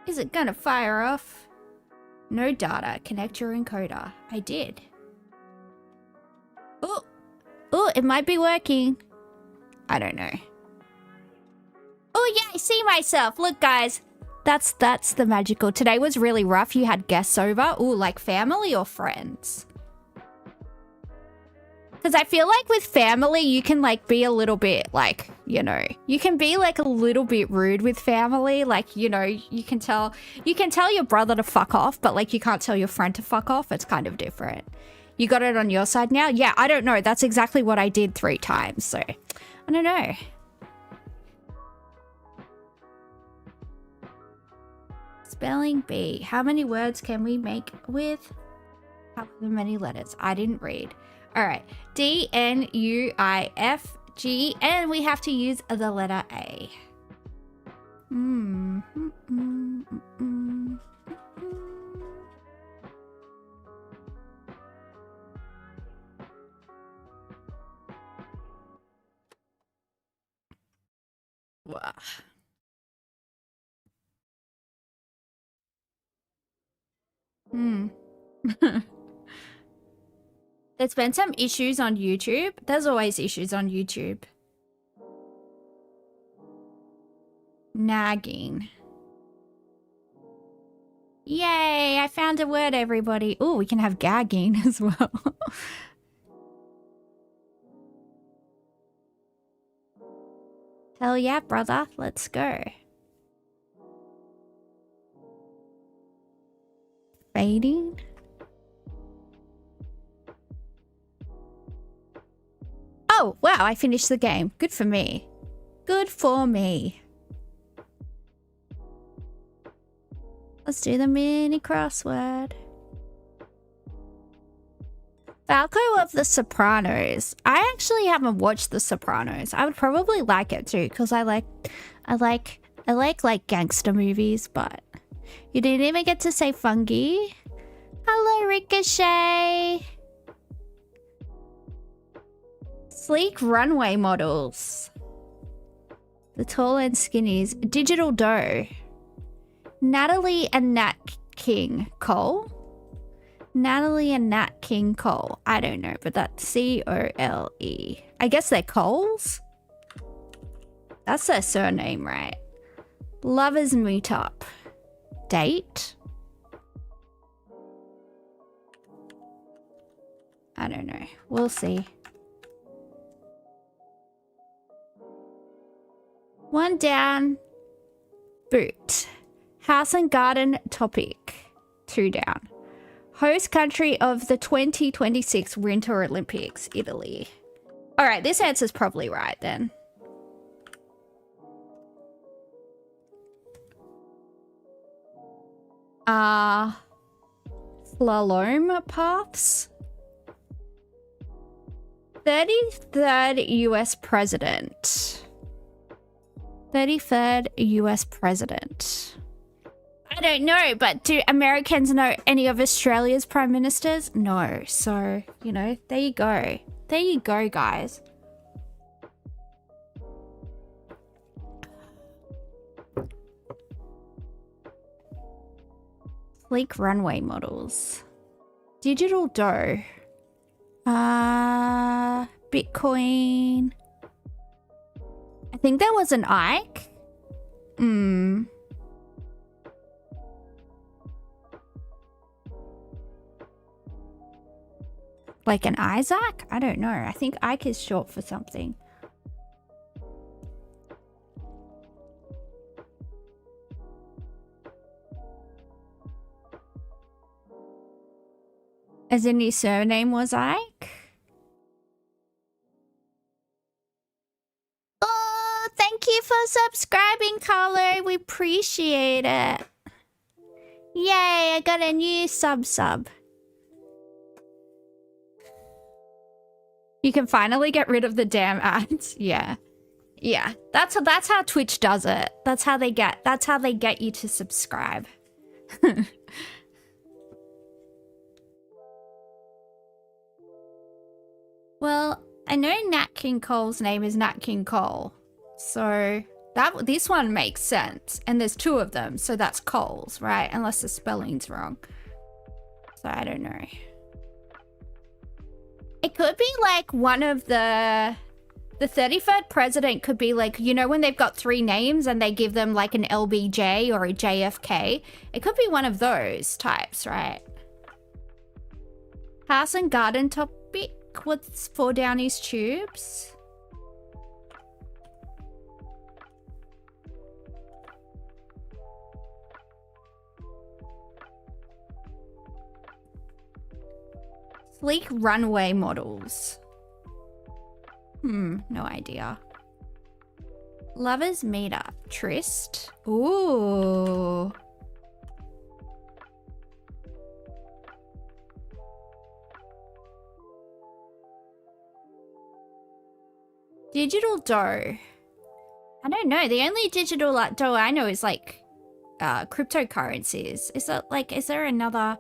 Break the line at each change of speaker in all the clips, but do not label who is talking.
Is it gonna fire off? No data. Connect your encoder. I did. Oh, oh, it might be working. I don't know. Oh yeah, I see myself. Look, guys. That's the magical. Today was really rough. You had guests over. Ooh, like family or friends? Because I feel like with family, you can like be a little bit like, you know, you can be like a little bit rude with family. Like, you know, you can tell your brother to fuck off, but like you can't tell your friend to fuck off. It's kind of different. You got it on your side now? Yeah, I don't know. That's exactly what I did 3 times. So I don't know. Spelling bee. How many words can we make with however many letters? I didn't read. All right. D-N-U-I-F-G. And we have to use the letter A. Wow. There's been some issues on YouTube. There's always issues on YouTube. Nagging. Yay, I found a word, everybody. Oh, we can have gagging as well. Hell yeah, brother. Let's go. Fading. Oh, wow, I finished the game. Good for me. Good for me. Let's do the mini crossword. Falco of The Sopranos. I actually haven't watched The Sopranos. I would probably like it too, because I like gangster movies, but you didn't even get to say fungi. Hello, Ricochet. Sleek runway models. The tall and skinnies. Digital dough. Natalie and Nat King Cole. Natalie and Nat King Cole. I don't know, but that's C-O-L-E. I guess they're Coles? That's their surname, right? Lovers meet up. Date? I don't know. We'll see. One down. Boot. House and garden topic. 2 down. Host country of the 2026 Winter Olympics, Italy. All right, this answer's probably right then. Slalom paths. 33rd US president. 33rd US president. I don't know, but do Americans know any of Australia's prime ministers? No. So, you know, there you go. There you go, guys. Sleek runway models. Digital dough. Bitcoin. I think there was an Ike. Like an Isaac? I don't know. I think Ike is short for something. As in his surname was Ike? Oh, thank you for subscribing, Carlo. We appreciate it. Yay, I got a new sub. You can finally get rid of the damn ads. Yeah. Yeah. That's how Twitch does it. That's how they get you to subscribe. Well, I know Nat King Cole's name is Nat King Cole. So This one makes sense. And there's 2 of them, so that's coals, right? Unless the spelling's wrong. So I don't know. It could be like one of the 33rd president could be like, you know, when they've got 3 names and they give them like an LBJ or a JFK. It could be one of those types, right? House and garden topic. What's 4 Downey's tubes? Sleek runway models. No idea. Lovers meet up. Tryst. Ooh. Digital dough. I don't know. The only digital dough I know is like cryptocurrencies. Is that like, is there another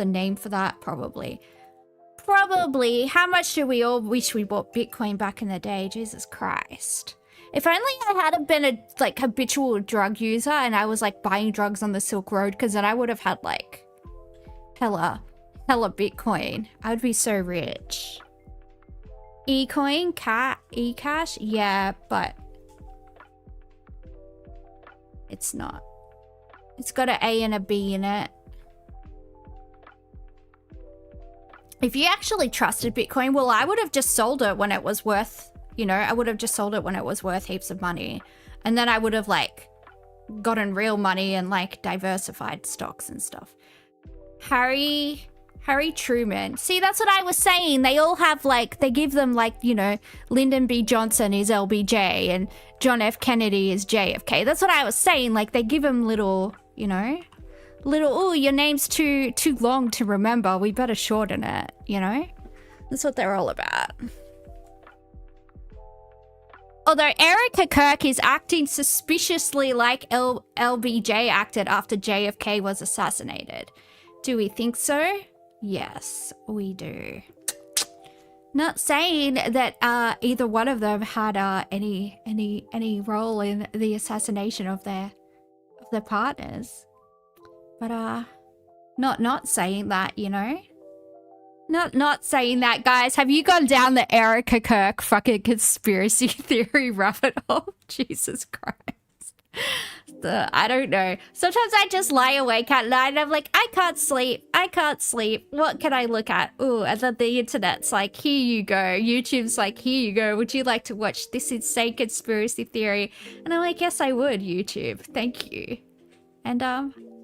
name for that? Probably. How much do we all wish we bought Bitcoin back in the day? Jesus Christ. If only I hadn't been a like habitual drug user and I was like buying drugs on the Silk Road, because then I would have had like hella Bitcoin. I would be so rich. eCoin, eCash, yeah, but it's not. It's got an A and a B in it. If you actually trusted Bitcoin, well, I would have just sold it when it was worth, you know, I would have just sold it when it was worth heaps of money. And then I would have like gotten real money and like diversified stocks and stuff. Harry Truman. See, that's what I was saying. They all have like, they give them like, you know, Lyndon B. Johnson is LBJ and John F. Kennedy is JFK. That's what I was saying. Like they give them little, you know, oh, your name's too long to remember. We better shorten it, you know? That's what they're all about. Although Erica Kirk is acting suspiciously like LBJ acted after JFK was assassinated. Do we think so? Yes, we do. Not saying that either one of them had any role in the assassination of their partners. But not saying that, you know? Not saying that, guys. Have you gone down the Erica Kirk fucking conspiracy theory rabbit hole? Jesus Christ. I don't know. Sometimes I just lie awake at night and I'm like, I can't sleep. What can I look at? Ooh, and then the internet's like, here you go. YouTube's like, here you go. Would you like to watch this insane conspiracy theory? And I'm like, yes, I would, YouTube. Thank you. And,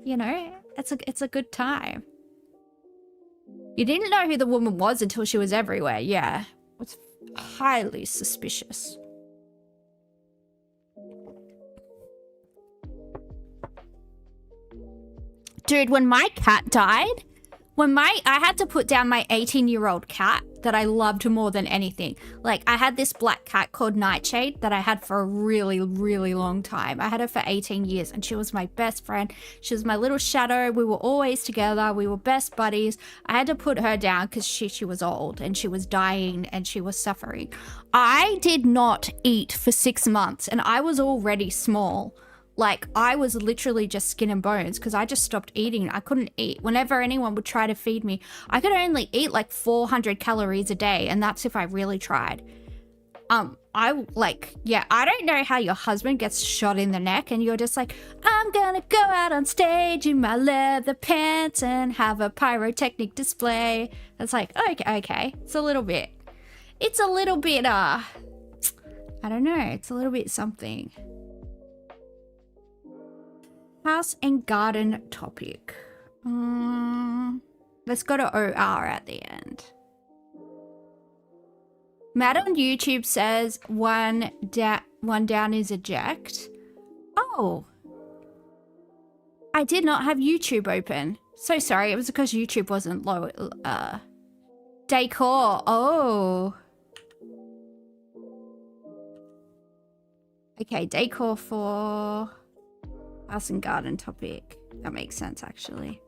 you know, it's a good time. You didn't know who the woman was until she was everywhere. Yeah. It's highly suspicious. Dude, when my cat died, I had to put down my 18-year-old cat that I loved more than anything. Like, I had this black cat called Nightshade that I had for a really, really long time. I had her for 18 years and she was my best friend. She was my little shadow. We were always together. We were best buddies. I had to put her down because she was old and she was dying and she was suffering. I did not eat for 6 months and I was already small. Like, I was literally just skin and bones because I just stopped eating. I couldn't eat. Whenever anyone would try to feed me, I could only eat like 400 calories a day, and that's if I really tried. I don't know how your husband gets shot in the neck and you're just like, I'm gonna go out on stage in my leather pants and have a pyrotechnic display. It's like, okay. It's a little bit, I don't know. It's a little bit something. House and garden topic. Let's go to OR at the end. Matt on YouTube says one down is eject. Oh. I did not have YouTube open. So sorry. It was because YouTube wasn't low. Decor. Oh. Okay, decor for house and garden topic. That makes sense, actually.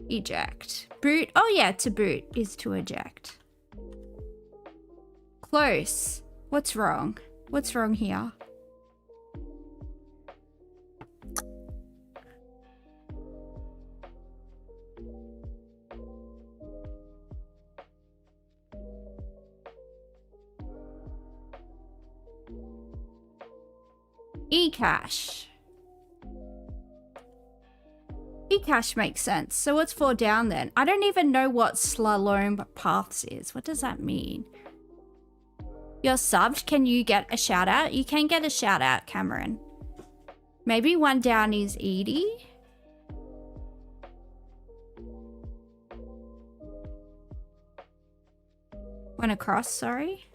Eject. Boot. Oh yeah, to boot is to eject. Close. What's wrong? What's wrong here? E-cache. E-cache makes sense. So what's 4 down then? I don't even know what slalom paths is. What does that mean? You're subbed. Can you get a shout out? You can get a shout out, Cameron. Maybe 1 down is Edie. Went across, sorry.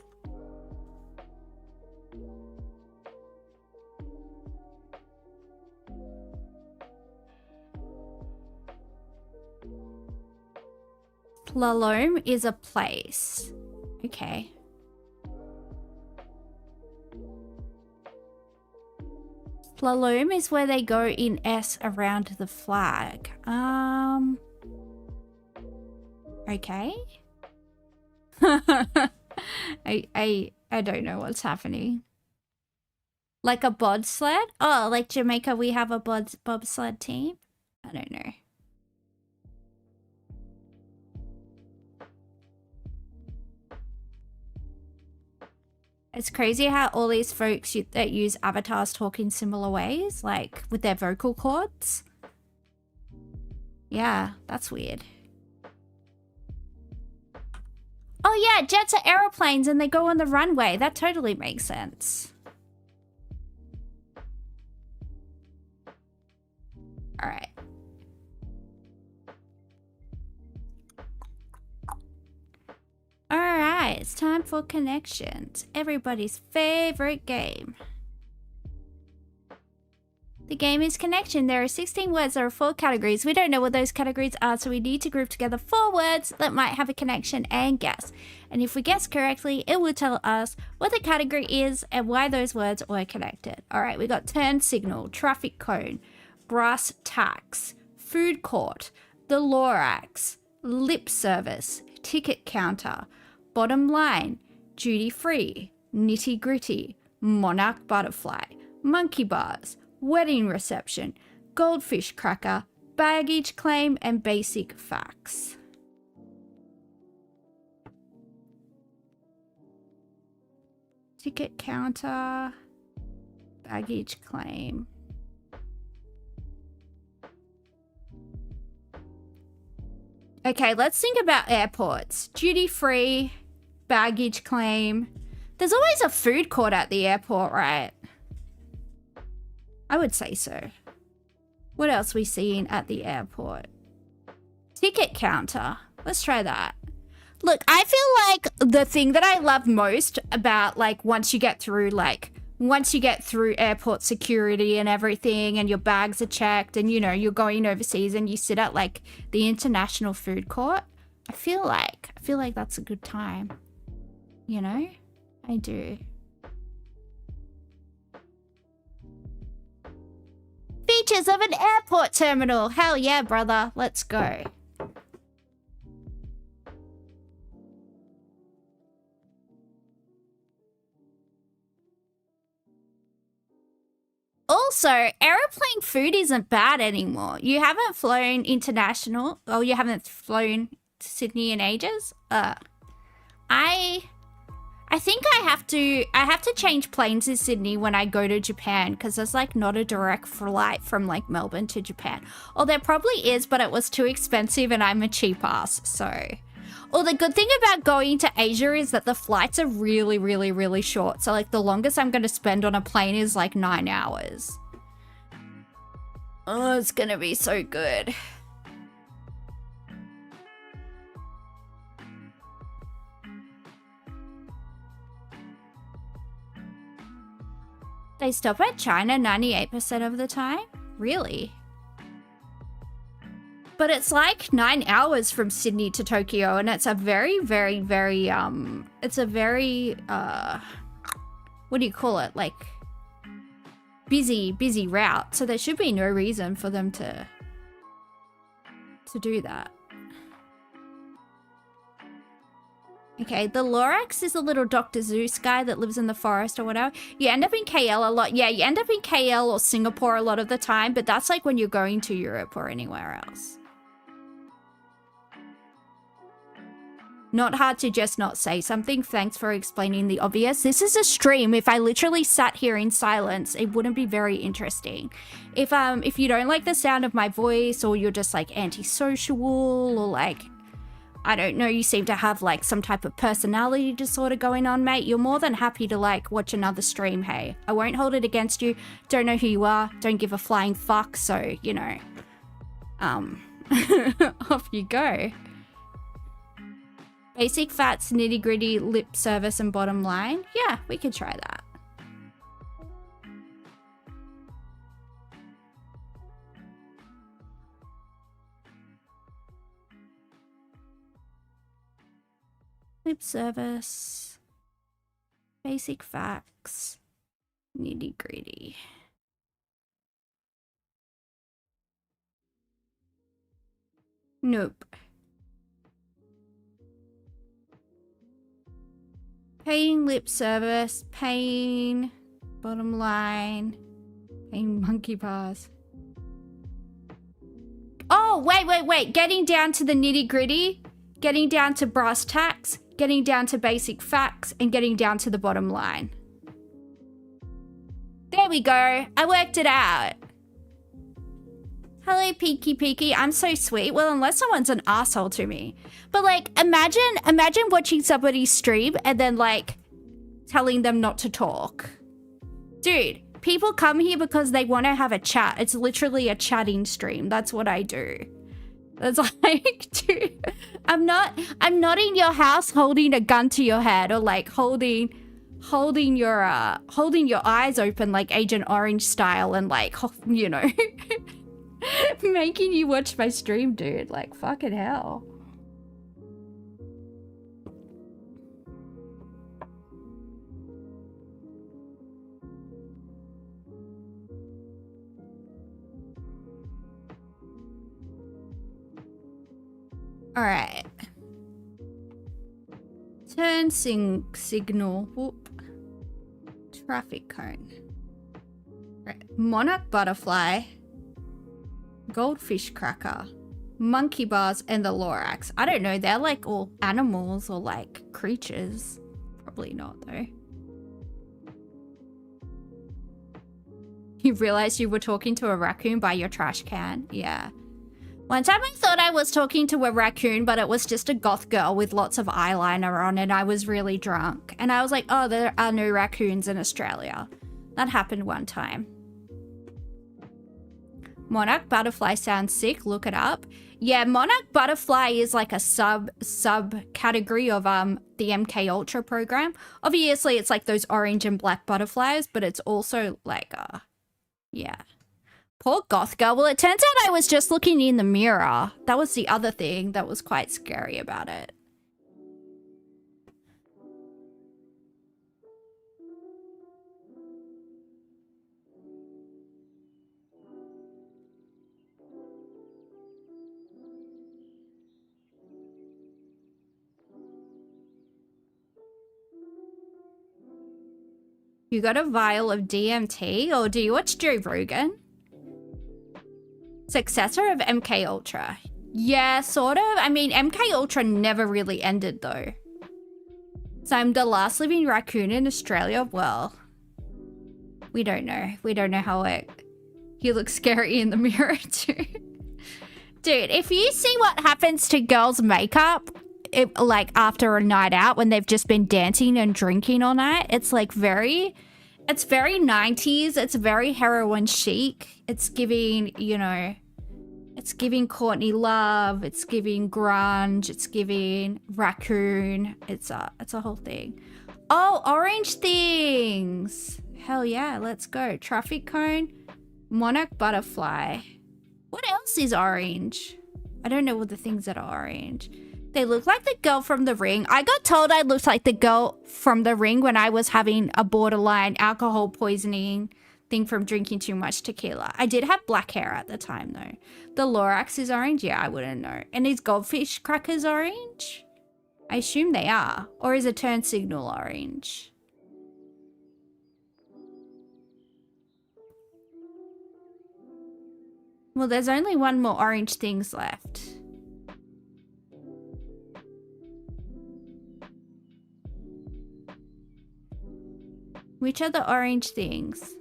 Slalom is a place. Okay. Slalom is where they go in S around the flag. Okay. I don't know what's happening. Like a bobsled? Oh, like Jamaica, we have a bobsled team? I don't know. It's crazy how all these folks that use avatars talk in similar ways, like with their vocal cords. Yeah, that's weird. Oh yeah, jets are aeroplanes and they go on the runway. That totally makes sense. All right. All right, it's time for connections. Everybody's favorite game. The game is connection. There are 16 words. There are 4 categories. We don't know what those categories are, so we need to group together 4 words that might have a connection and guess. And if we guess correctly, it will tell us what the category is and why those words were connected. All right, we got turn signal, traffic cone, brass tacks, food court, the Lorax, lip service, ticket counter, bottom line, duty free, nitty gritty, monarch butterfly, monkey bars, wedding reception, goldfish cracker, baggage claim, and basic facts. Ticket counter, baggage claim. Okay, let's think about airports. Duty free, baggage claim. There's always a food court at the airport, right? I would say so. What else we seeing at the airport? Ticket counter. Let's try that. Look, I feel like the thing that I love most about like once you get through airport security and everything and your bags are checked and you know you're going overseas and you sit at like the international food court, I feel like that's a good time. You know? I do. Features of an airport terminal. Hell yeah, brother. Let's go. Also, aeroplane food isn't bad anymore. You haven't flown international, or you haven't flown to Sydney in ages? I think I have to change planes in Sydney when I go to Japan because there's like not a direct flight from like Melbourne to Japan. Or there probably is, but it was too expensive and I'm a cheap ass, so. Or the good thing about going to Asia is that the flights are really, really, really short. So like the longest I'm going to spend on a plane is like 9 hours. Oh, it's going to be so good. They stop at China 98% of the time? Really? But it's like 9 hours from Sydney to Tokyo, and it's a very, very, very, it's a very, what do you call it? Like, busy route. So there should be no reason for them to do that. Okay, the Lorax is a little Dr. Zeus guy that lives in the forest or whatever. You end up in KL a lot. Yeah, you end up in KL or Singapore a lot of the time, but that's like when you're going to Europe or anywhere else. Not hard to just not say something. Thanks for explaining the obvious. This is a stream. If I literally sat here in silence, it wouldn't be very interesting. If you don't like the sound of my voice, or you're just like antisocial, or like, I don't know, you seem to have like some type of personality disorder going on, mate, you're more than happy to like watch another stream, hey. I won't hold it against you. Don't know who you are. Don't give a flying fuck. So, you know, off you go. Basic facts, nitty gritty, lip service, and bottom line. Yeah, we could try that. Lip service, basic facts, nitty gritty. Nope. Paying lip service, pain, bottom line, paying monkey bars. Oh, wait. Getting down to the nitty gritty, getting down to brass tacks, getting down to basic facts, and getting down to the bottom line. There we go. I worked it out. Hello, Peaky. I'm so sweet. Well, unless someone's an asshole to me. But like, imagine watching somebody stream and then like telling them not to talk. Dude, people come here because they want to have a chat. It's literally a chatting stream. That's what I do. That's like, dude, I'm not in your house holding a gun to your head or like holding your eyes open like Agent Orange style and like, you know, making you watch my stream, dude. Like, fucking hell. All right. Turn signal. Whoop. Traffic cone. Right. Monarch butterfly. Goldfish cracker. Monkey bars and the Lorax. I don't know. They're like all animals or like creatures. Probably not though. You realized you were talking to a raccoon by your trash can? Yeah. One time I thought I was talking to a raccoon, but it was just a goth girl with lots of eyeliner on and I was really drunk. And I was like, oh, there are no raccoons in Australia. That happened one time. Monarch butterfly sounds sick. Look it up. Yeah, monarch butterfly is like a sub category of the MK Ultra program. Obviously, it's like those orange and black butterflies, but it's also like yeah. Poor goth girl. Well, it turns out I was just looking in the mirror. That was the other thing that was quite scary about it. You got a vial of DMT, or do you watch Joe Rogan? Successor of MK Ultra. Yeah, sort of. I mean, MK Ultra never really ended though. So I'm the last living raccoon in Australia. Well, we don't know. We don't know how it... You look scary in the mirror too. Dude, if you see what happens to girls' makeup, like after a night out when they've just been dancing and drinking all night, it's like it's very 90s. It's very heroin chic. It's giving, you know, it's giving Courtney Love. It's giving grunge. It's giving raccoon. It's a whole thing. Oh, orange things. Hell yeah, let's go. Traffic cone, monarch butterfly. What else is orange? I don't know what the things that are orange. They look like the girl from The Ring. I got told I looked like the girl from The Ring when I was having a borderline alcohol poisoning thing from drinking too much tequila. I did have black hair at the time though. The Lorax is orange? Yeah, I wouldn't know. And is goldfish crackers orange? I assume they are. Or is a turn signal orange? Well, there's only one more orange things left. Which are the orange things?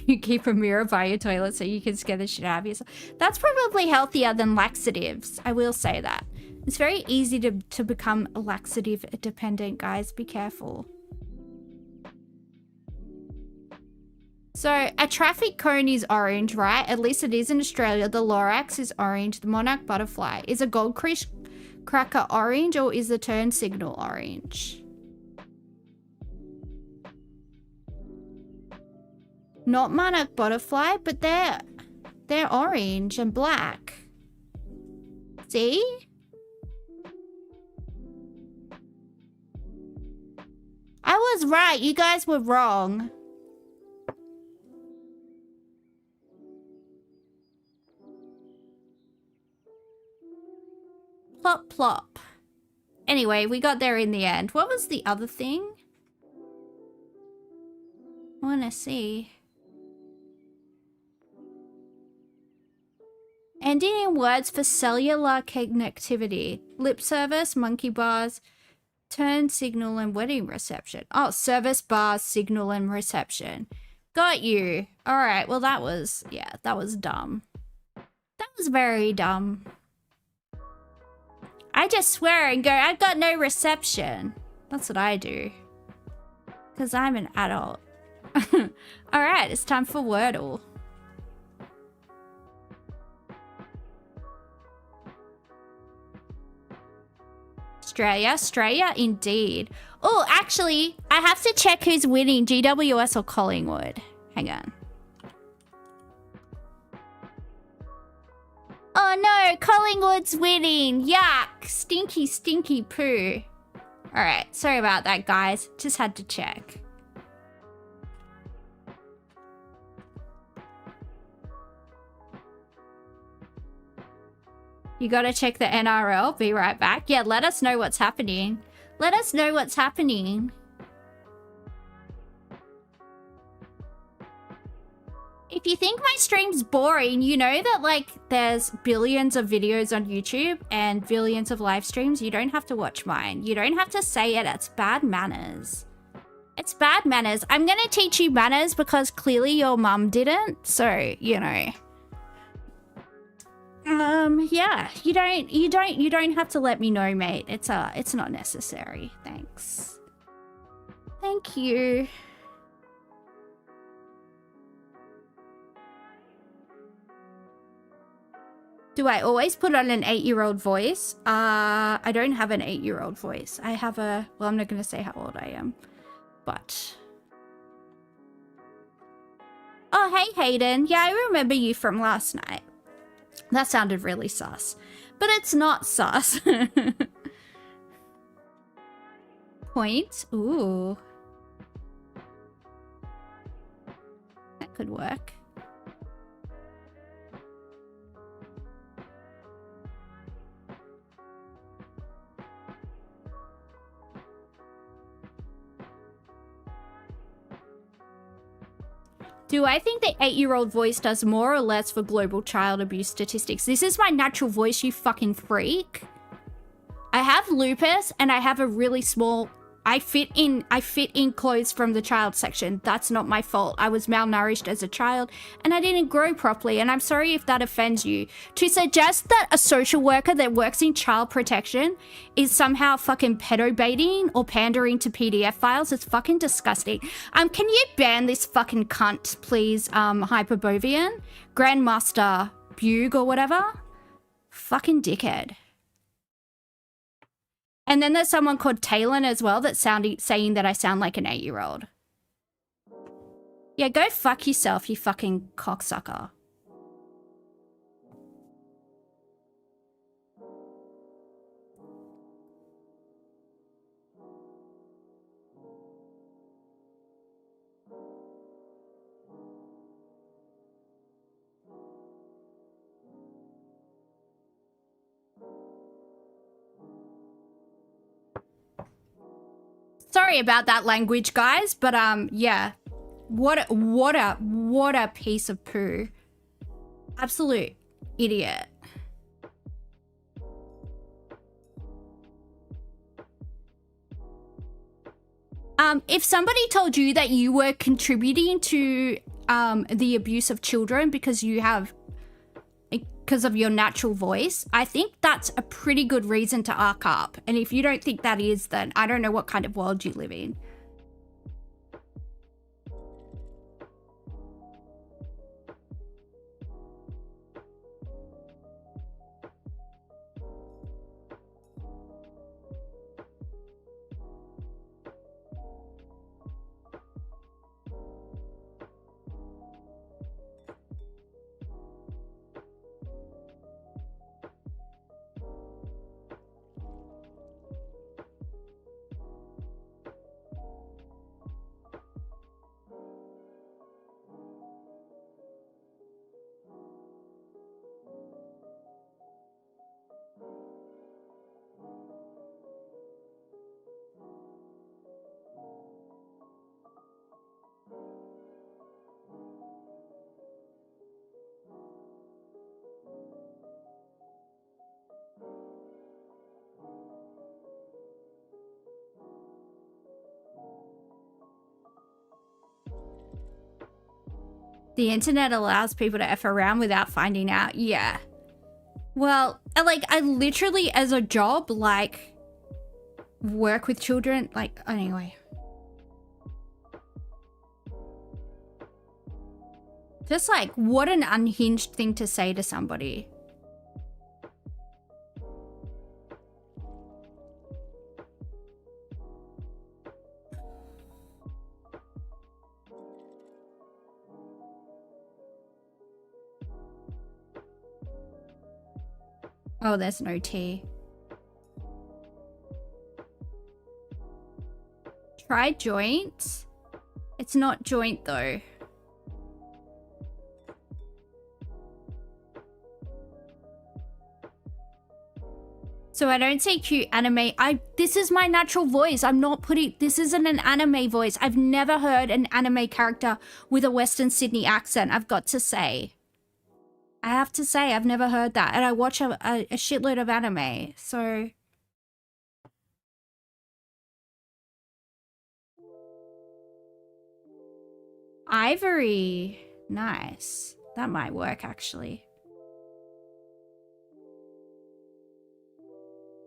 You keep a mirror by your toilet so you can scare the shit out of yourself. That's probably healthier than laxatives. I will say that. It's very easy to become laxative dependent, guys. Be careful. So, a traffic cone is orange, right? At least it is in Australia. The Lorax is orange. The monarch butterfly. Is a goldfish cracker orange or is the turn signal orange? Not monarch butterfly, but they're orange and black. See? I was right. You guys were wrong. Plop, plop. Anyway, we got there in the end. What was the other thing? I want to see. Ending in words for cellular connectivity. Lip service, monkey bars, turn signal and wedding reception. Oh, service bars, signal and reception. Got you. All right. Well, that was, yeah, that was dumb. That was very dumb. I just swear and go, I've got no reception. That's what I do. Because I'm an adult. All right. It's time for Wordle. Australia indeed. Oh, actually, I have to check who's winning, GWS or Collingwood. Hang on. Oh no, Collingwood's winning. Yuck. Stinky, stinky poo. All right, sorry about that, guys. Just had to check. You gotta check the NRL. Be right back. Yeah, let us know what's happening. Let us know what's happening. If you think my stream's boring, you know that, like, there's billions of videos on YouTube and billions of live streams. You don't have to watch mine. You don't have to say it. It's bad manners. It's bad manners. I'm gonna teach you manners because clearly your mum didn't. So, you know. Yeah, you don't have to let me know, mate. It's not necessary. Thanks. Thank you. Do I always put on an 8-year-old voice? I don't have an 8-year-old voice. I have a, well, I'm not gonna say how old I am, but. Oh, hey, Hayden. Yeah, I remember you from last night. That sounded really sus. But it's not sus. Point. Ooh. That could work. Do I think the 8-year-old voice does more or less for global child abuse statistics? This is my natural voice, you fucking freak. I have lupus and I have a really small... I fit in clothes from the child section. That's not my fault. I was malnourished as a child and I didn't grow properly, and I'm sorry if that offends you. To suggest that a social worker that works in child protection is somehow fucking pedo-baiting or pandering to PDF files is fucking disgusting. Can you ban this fucking cunt, please, Hyperbovian? Grandmaster Bug or whatever? Fucking dickhead. And then there's someone called Talon as well that's saying that I sound like an 8-year-old. Yeah, go fuck yourself, you fucking cocksucker. Sorry about that language, guys, but yeah. What a piece of poo. Absolute idiot. If somebody told you that you were contributing to the abuse of children because of your natural voice, I think that's a pretty good reason to arc up. And if you don't think that is, then I don't know what kind of world you live in. The internet allows people to F around without finding out. Yeah. Well, like, I literally, as a job, like, work with children. Like, anyway. Just, like, what an unhinged thing to say to somebody. Oh, there's no tea. Try joint. It's not joint though. So I don't say cute anime. This is my natural voice. I'm not putting, this isn't an anime voice. I've never heard an anime character with a Western Sydney accent, I've got to say. I have to say, I've never heard that. And I watch a shitload of anime, so... Ivory. Nice. That might work, actually.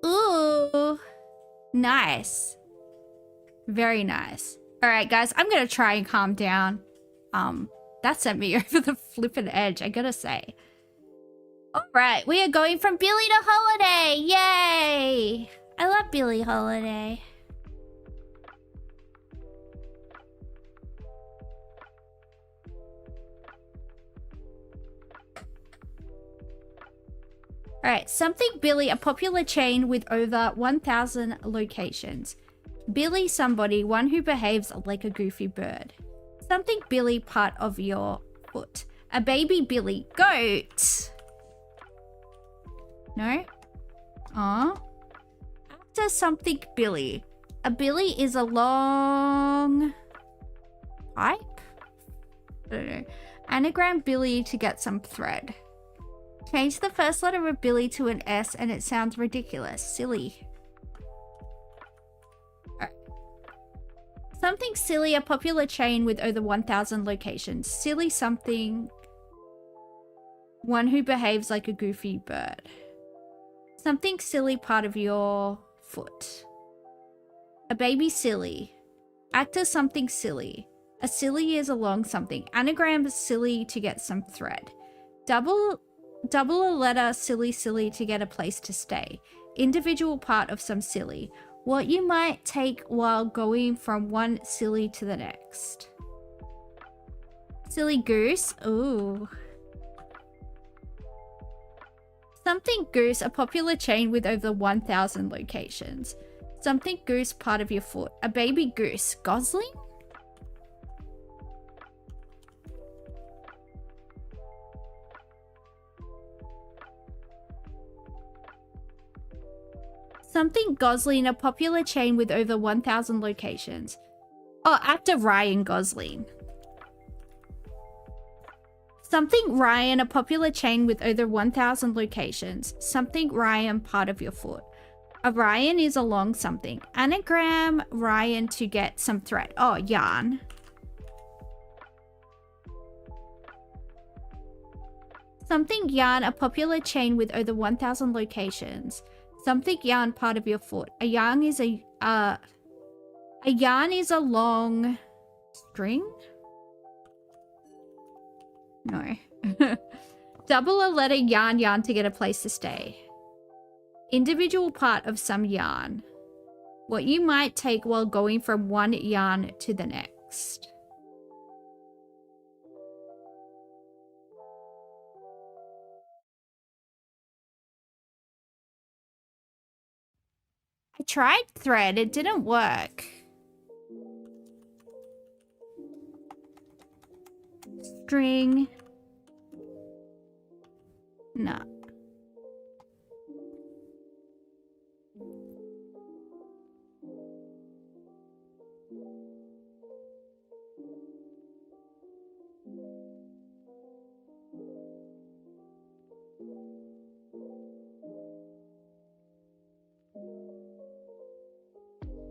Ooh. Nice. Very nice. All right, guys, I'm going to try and calm down. That sent me over the flippin' edge, I gotta say. All right, we are going from Billie to Holiday. Yay! I love Billie Holiday. All right, something Billie, a popular chain with over 1,000 locations. Billie somebody, one who behaves like a goofy bird. Something Billie, part of your foot. A baby Billie goat. No? Aw. After something Billie. A Billie is a long pipe? I don't know. Anagram Billie to get some thread. Change the first letter of Billie to an S and it sounds ridiculous. Silly. Something silly, a popular chain with over 1,000 locations. Silly something. One who behaves like a goofy bird. Something silly, part of your foot. A baby silly. Actor something silly. A silly is a long something. Anagram silly to get some thread. Double a letter silly to get a place to stay. Individual part of some silly. What you might take while going from one silly to the next. Silly goose. Ooh. Something goose, a popular chain with over 1,000 locations. Something goose, part of your foot. A baby goose. Gosling? Something Gosling, a popular chain with over 1,000 locations. Oh, actor Ryan Gosling. Something Ryan, a popular chain with over 1,000 locations. Something Ryan, part of your foot. A Ryan is a long something. Anagram Ryan to get some thread. Oh, yarn. Something yarn, a popular chain with over 1,000 locations. Something yarn, part of your foot. A yarn is a long string? No. Double a letter yarn to get a place to stay. Individual part of some yarn. What you might take while going from one yarn to the next. I tried thread, it didn't work. String. No.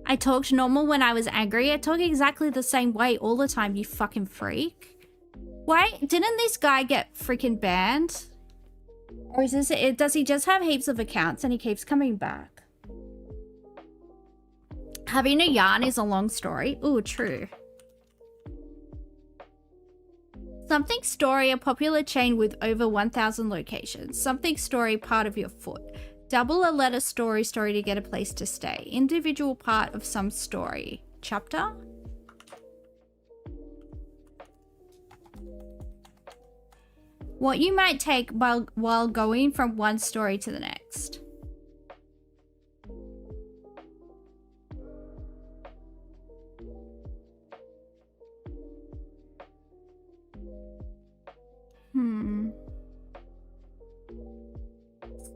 I talked normal when I was angry. I talk exactly the same way all the time, you fucking freak. Why didn't this guy get freaking banned? Or is this it? Does he just have heaps of accounts and he keeps coming back? Having a yarn is a long story. Ooh, true. Something story, a popular chain with over 1,000 locations. Something story, part of your foot. Double a letter story to get a place to stay. Individual part of some story. Chapter? What you might take while going from one story to the next.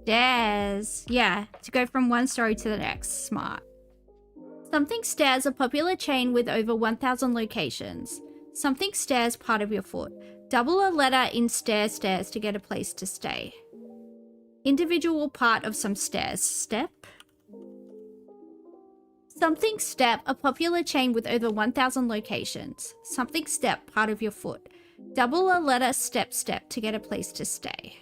Stairs. Yeah, to go from one story to the next. Smart. Something stairs, a popular chain with over 1,000 locations. Something stairs, part of your foot. Double a letter in stairs to get a place to stay. Individual part of some stairs. Step. Something step, a popular chain with over 1,000 locations. Something step, part of your foot. Double a letter step to get a place to stay.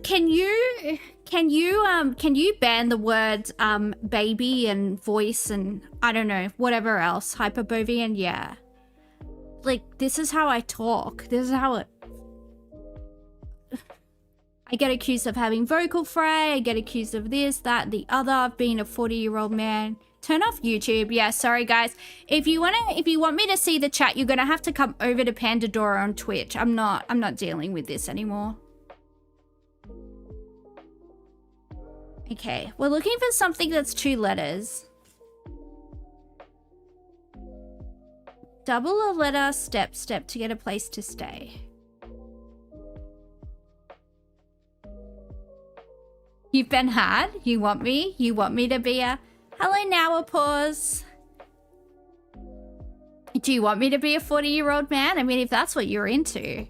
Can you ban the words baby and voice and I don't know, whatever else, hyperbovian? Yeah, like this is how I talk. This is how it. I get accused of having vocal fray. I get accused of this, that, the other. Of being a 40-year-old man. Turn off YouTube. Yeah, sorry guys. If you want me to see the chat, you're gonna have to come over to Pandadorra on Twitch. I'm not dealing with this anymore. Okay, we're looking for something that's 2 letters. Double a letter, step to get a place to stay. You've been had? You want me? You want me to be a... Hello, now a pause. Do you want me to be a 40-year-old man? I mean, if that's what you're into.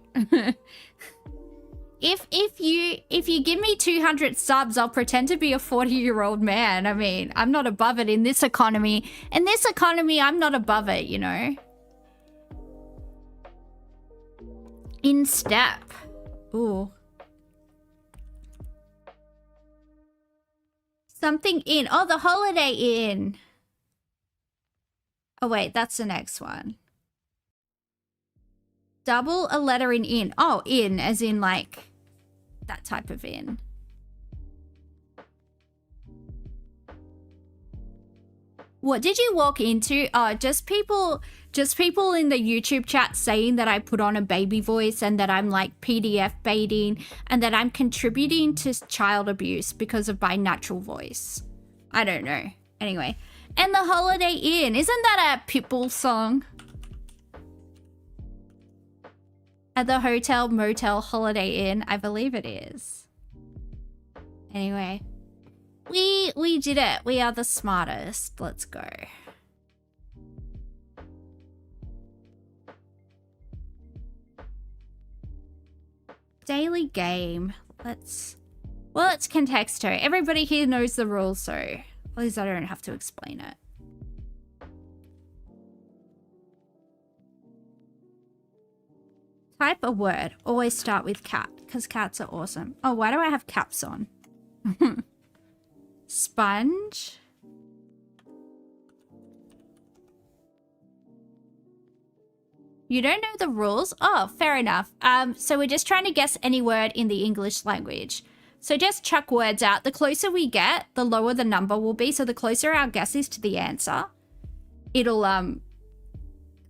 If you give me 200 subs, I'll pretend to be a 40-year-old man. I mean, I'm not above it in this economy. In this economy, I'm not above it, you know? In step. Ooh. Something in. Oh, the Holiday Inn. Oh, wait, that's the next one. Double a letter in. Oh, in, as in like that type of in. What did you walk into? Just people in the YouTube chat saying that I put on a baby voice and that I'm like PDF baiting and that I'm contributing to child abuse because of my natural voice. I don't know. Anyway, and the Holiday Inn. Isn't that a Pitbull song? At the Hotel Motel Holiday Inn. I believe it is. Anyway. We did it. We are the smartest. Let's go. Daily game. Well, it's Contexto. Everybody here knows the rules, so at least I don't have to explain it. Type a word. Always start with cat, because cats are awesome. Oh, why do I have caps on? Sponge. You don't know the rules? Oh, fair enough. So we're just trying to guess any word in the English language. So just chuck words out. The closer we get, the lower the number will be. So the closer our guess is to the answer, it'll,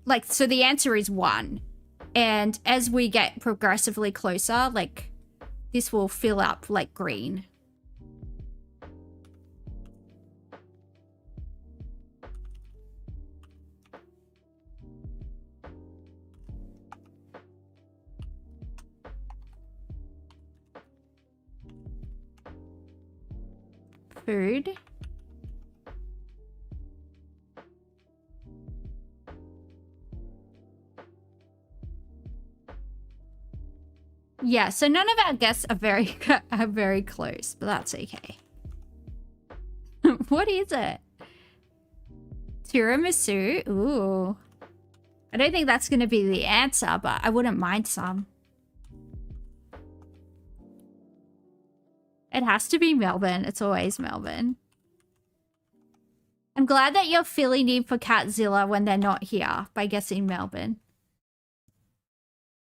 like, so the answer is 1. And as we get progressively closer, like, this will fill up like green. Food. Yeah, so none of our guests are very close, but that's okay. What is it? Tiramisu? Ooh. I don't think that's going to be the answer, but I wouldn't mind some. It has to be Melbourne. It's always Melbourne. I'm glad that you're filling in for Catzilla when they're not here by guessing Melbourne.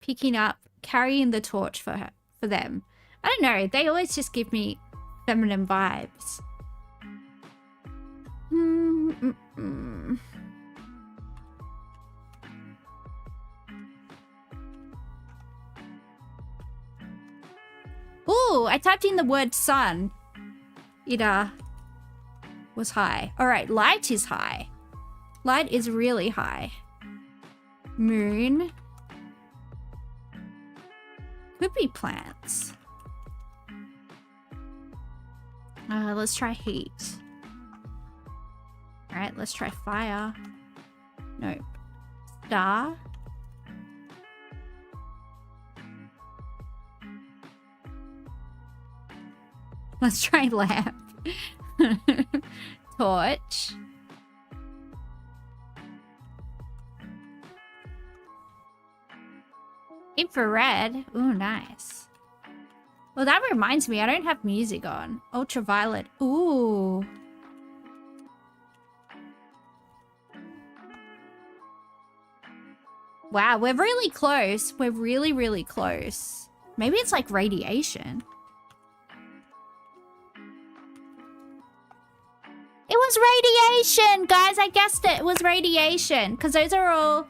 Picking up, carrying the torch for them. I don't know. They always just give me feminine vibes. Ooh, I typed in the word sun. It was high. All right, light is high. Light is really high. Moon. Could be plants. Let's try heat. All right, let's try fire. Nope. Star. Let's try lamp. Torch. Infrared. Ooh, nice. Well, that reminds me, I don't have music on. Ultraviolet. Ooh. Wow, we're really close. We're really, really close. Maybe it's like radiation. It was radiation, guys. I guessed it. It was radiation because those are all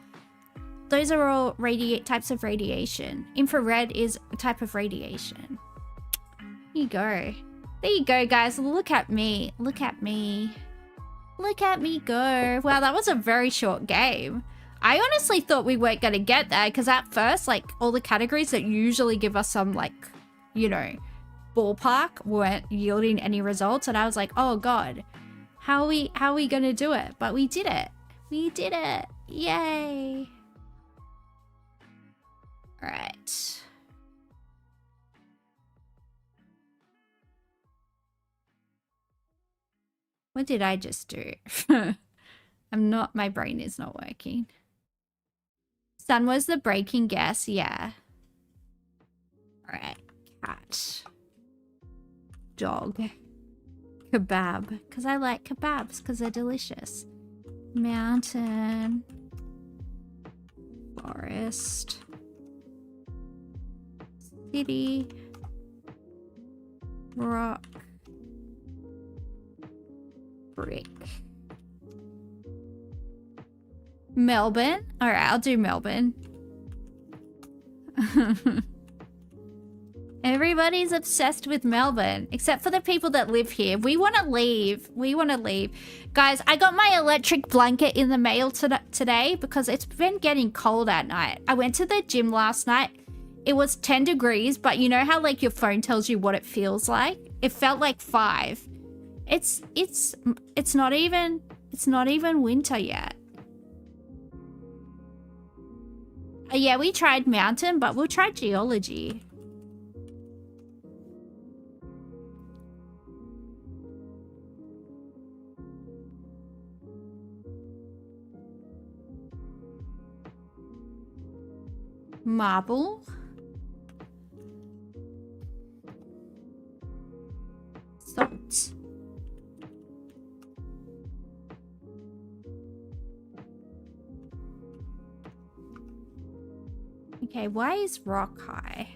types of radiation. Infrared is a type of radiation. There you go. There you go, guys. Look at me. Look at me. Look at me go. Wow, that was a very short game. I honestly thought we weren't going to get there because at first, like, all the categories that usually give us some, like, you know, ballpark weren't yielding any results. And I was like, oh, God. How are we gonna do it? But we did it. We did it. Yay. All right. What did I just do? My brain is not working. Sun was the breaking guess, yeah. All right, cat. Dog. Kebab, because I like kebabs, because they're delicious. Mountain. Forest. City. Rock. Brick. Melbourne? Alright, I'll do Melbourne. Everybody's obsessed with Melbourne, except for the people that live here. We want to leave. We want to leave. Guys, I got my electric blanket in the mail today because it's been getting cold at night. I went to the gym last night. It was 10 degrees, but you know how like your phone tells you what it feels like? It felt like 5. It's not even winter yet. Yeah, we tried mountain, but we'll try geology. Marble. Salt. Okay, why is rock high?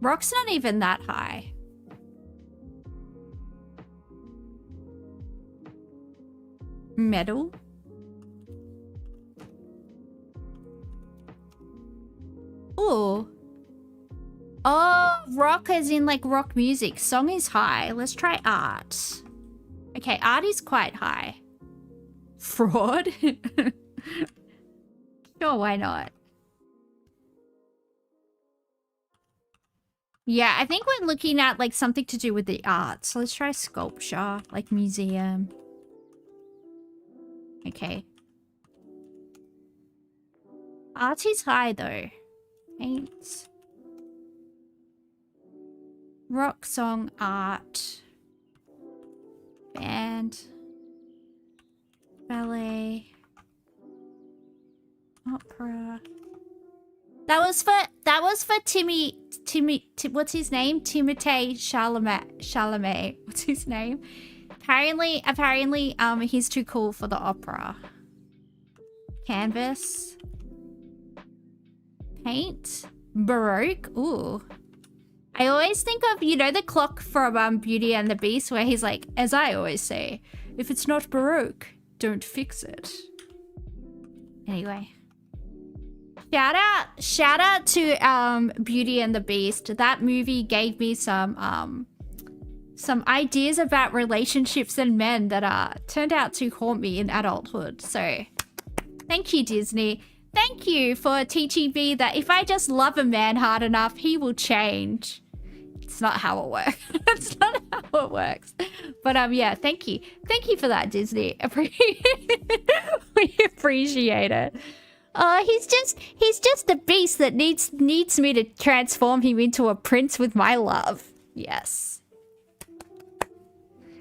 Rock's not even that high. Metal. Ooh. Oh, rock as in like rock music. Song is high. Let's try art. Okay, art is quite high. Fraud? Sure, why not? Yeah, I think we're looking at like something to do with the art. So let's try sculpture, like museum. Okay. Art is high though. Paint. Rock, song, art. Band. Ballet. Opera. That was for Timmy, what's his name? Timothée Chalamet. What's his name? Apparently, he's too cool for the opera. Canvas. Paint. Baroque. Ooh. I always think of, you know, the clock from Beauty and the Beast where he's like, as I always say, if it's not Baroque, don't fix it. Anyway. Shout out to Beauty and the Beast. That movie gave me some ideas about relationships and men that turned out to haunt me in adulthood. So thank you, Disney. Thank you for teaching me that if I just love a man hard enough, he will change. It's not how it works. It's not how it works. But yeah, thank you. Thank you for that, Disney. We appreciate it. He's just a beast that needs me to transform him into a prince with my love. Yes.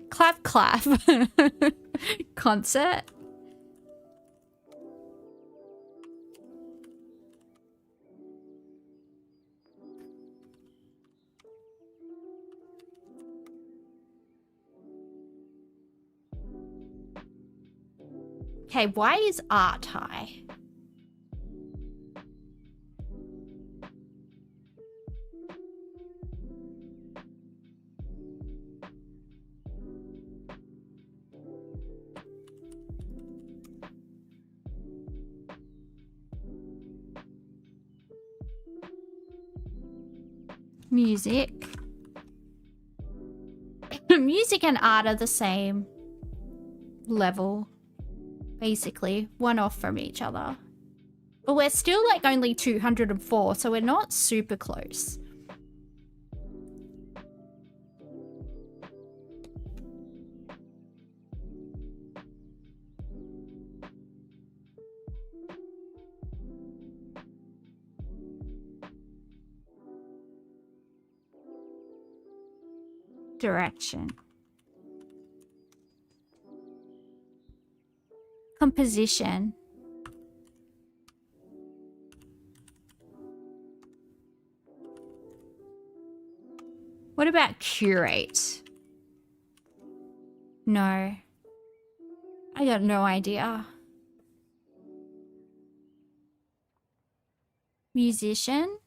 Clap, clap. Concert. Okay, why is art high? Music. Music and art are the same level. Basically, one off from each other. But we're still like only 204, so we're not super close. Direction. Composition. What about curate? No. I got no idea. Musician?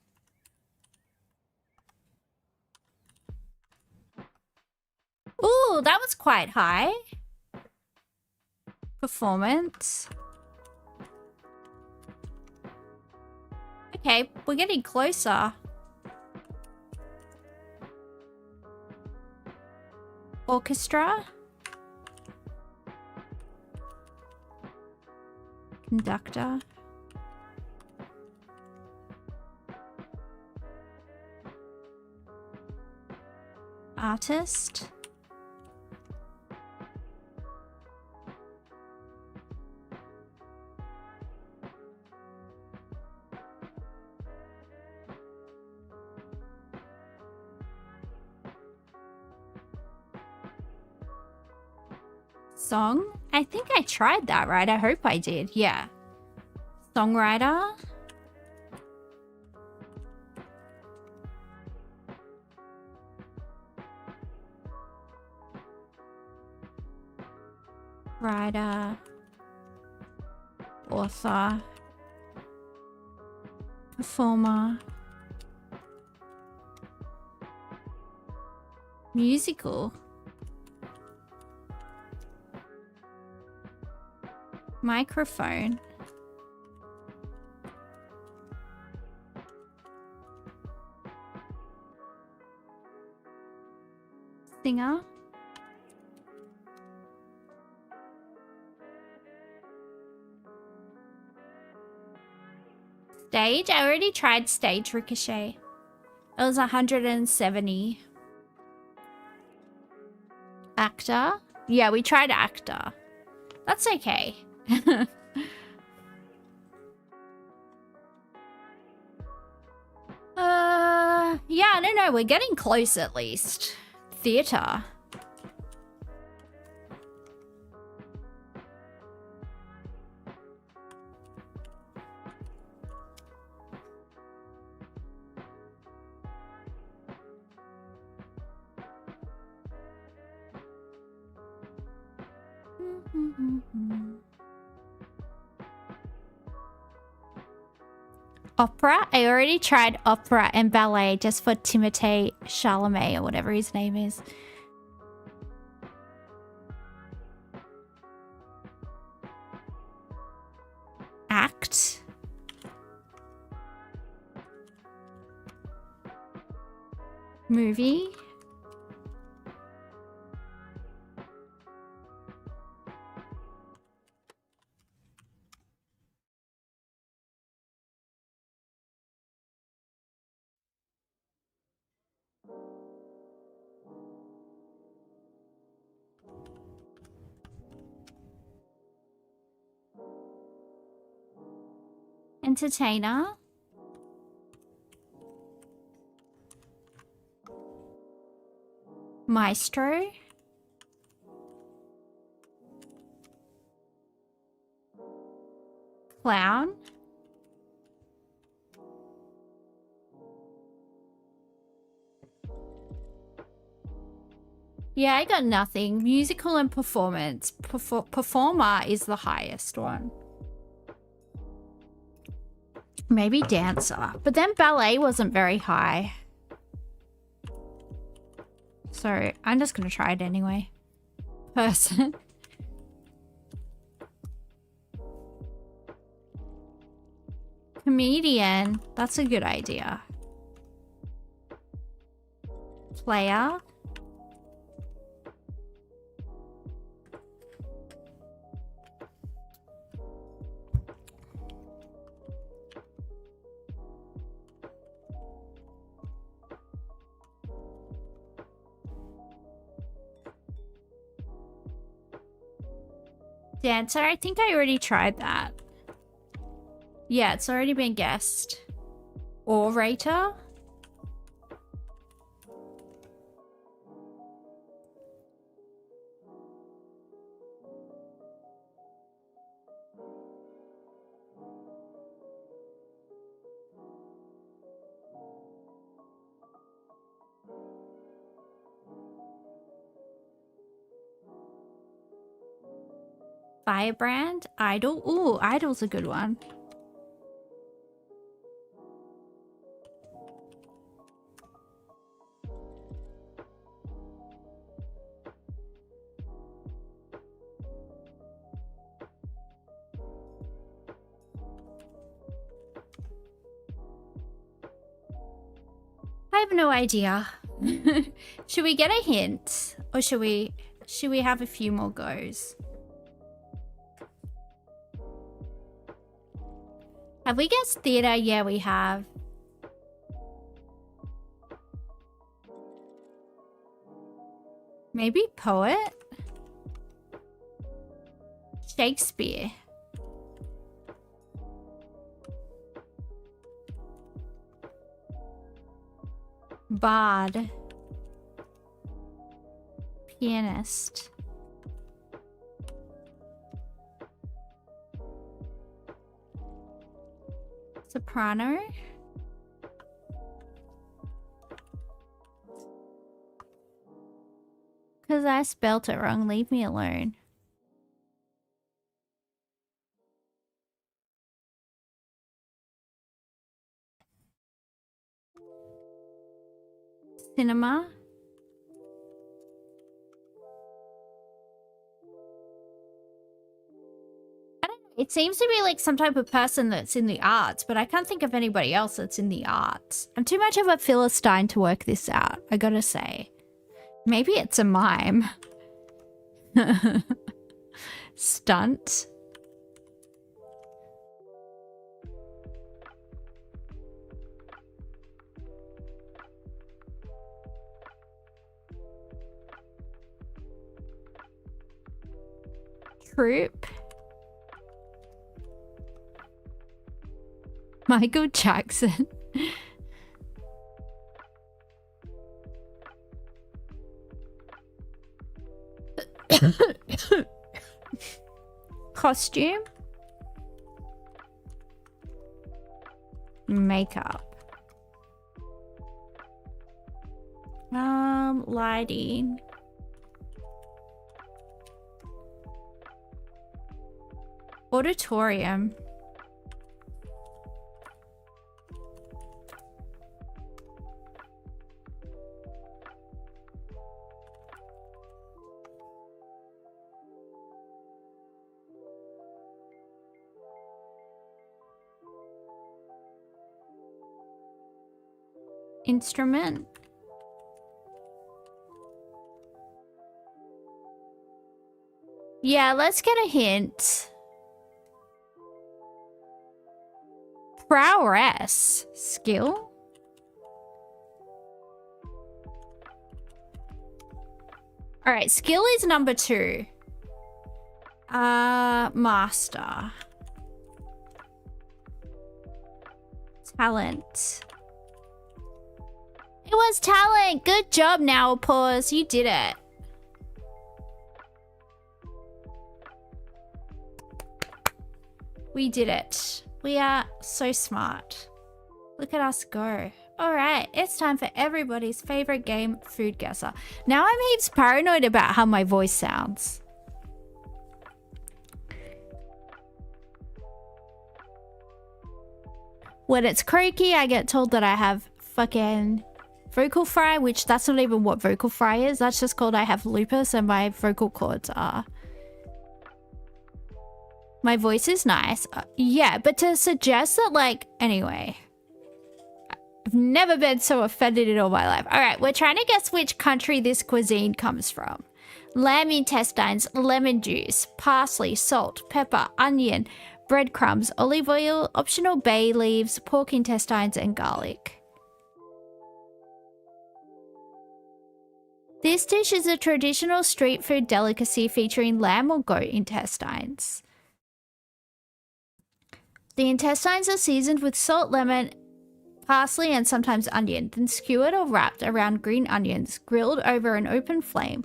Ooh, that was quite high. Performance. Okay, we're getting closer. Orchestra. Conductor. Artist. Song? I think I tried that, right? I hope I did. Yeah. Songwriter. Writer. Author. Performer. Musical. Microphone. Singer. Stage? I already tried stage ricochet. It was 170. Actor? Yeah, we tried actor. That's okay. Yeah, I don't know. We're getting close at least. Theatre. Opera? I already tried opera and ballet just for Timothée Chalamet or whatever his name is. Act? Movie? Entertainer? Maestro? Clown? Yeah, I got nothing. Musical and performance. Performer is the highest one. Maybe dancer. But then ballet wasn't very high. So I'm just going to try it anyway. Person. Comedian. That's a good idea. Player. Dancer, I think I already tried that. Yeah, it's already been guessed. Orator? Firebrand? Idol? Ooh, Idol's a good one. have no idea. Should we get a hint? Or should we have a few more goes? Have we guessed theatre? Yeah, we have. Maybe poet? Shakespeare. Bard. Pianist. Soprano. Because I spelt it wrong. Leave me alone. Cinema. I don't know. It seems to be like some type of person that's in the arts, but I can't think of anybody else that's in the arts. I'm too much of a Philistine to work this out, I gotta say. Maybe it's a mime. Stunt. Troop. Michael Jackson. Costume. Makeup. Lighting. Auditorium. Instrument. Yeah, let's get a hint. Prowess. Skill? Alright, skill is number 2. Master. Talent. It was talent! Good job, now pause. You did it. We did it. We are so smart. Look at us go. Alright, it's time for everybody's favorite game, FoodGuessr. Now I'm heaps paranoid about how my voice sounds. When it's croaky, I get told that I have fucking vocal fry, which that's not even what vocal fry is. That's just called I have lupus and my vocal cords are... My voice is nice. Yeah, but to suggest that, like... Anyway. I've never been so offended in all my life. Alright, we're trying to guess which country this cuisine comes from. Lamb intestines, lemon juice, parsley, salt, pepper, onion, breadcrumbs, olive oil, optional bay leaves, pork intestines, and garlic. This dish is a traditional street food delicacy featuring lamb or goat intestines. The intestines are seasoned with salt, lemon, parsley, and sometimes onion, then skewered or wrapped around green onions, grilled over an open flame.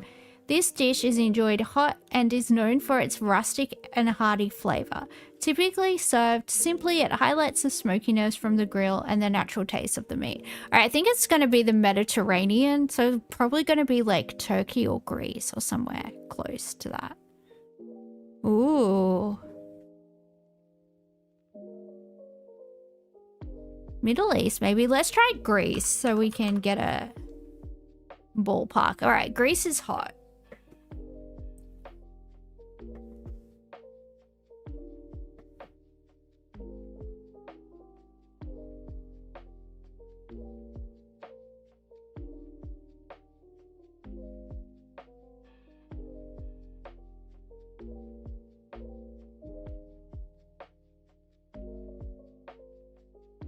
This dish is enjoyed hot and is known for its rustic and hearty flavour. Typically served simply, it highlights the smokiness from the grill and the natural taste of the meat. Alright, I think it's going to be the Mediterranean, so probably going to be like Turkey or Greece or somewhere close to that. Ooh. Middle East, maybe. Let's try Greece so we can get a ballpark. Alright, Greece is hot.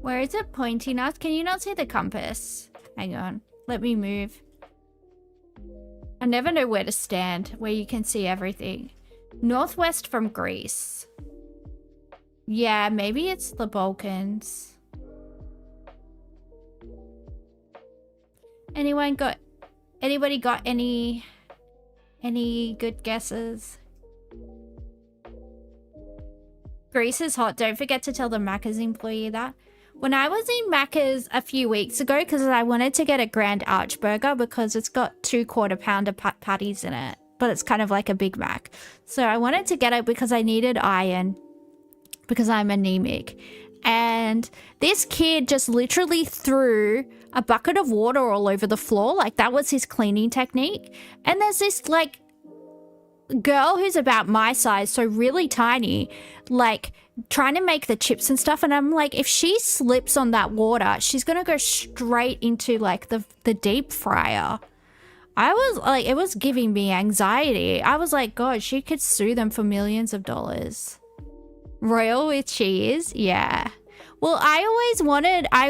Where is it pointing us? Can you not see the compass? Hang on. Let me move. I never know where to stand, where you can see everything. Northwest from Greece. Yeah, maybe it's the Balkans. Anybody got any good guesses? Greece is hot. Don't forget to tell the Macca's employee that. When I was in Macca's a few weeks ago, because I wanted to get a Grand Arch burger because it's got 2 quarter-pounder patties in it, but it's kind of like a Big Mac. So I wanted to get it because I needed iron because I'm anemic. And this kid just literally threw a bucket of water all over the floor. Like, that was his cleaning technique. And there's this, like, girl who's about my size, so really tiny, like, trying to make the chips and stuff. And I'm like, if she slips on that water, she's going to go straight into, like, the deep fryer. I was like, it was giving me anxiety. I was like, God, she could sue them for millions of dollars. Royal with cheese? Yeah. Well, I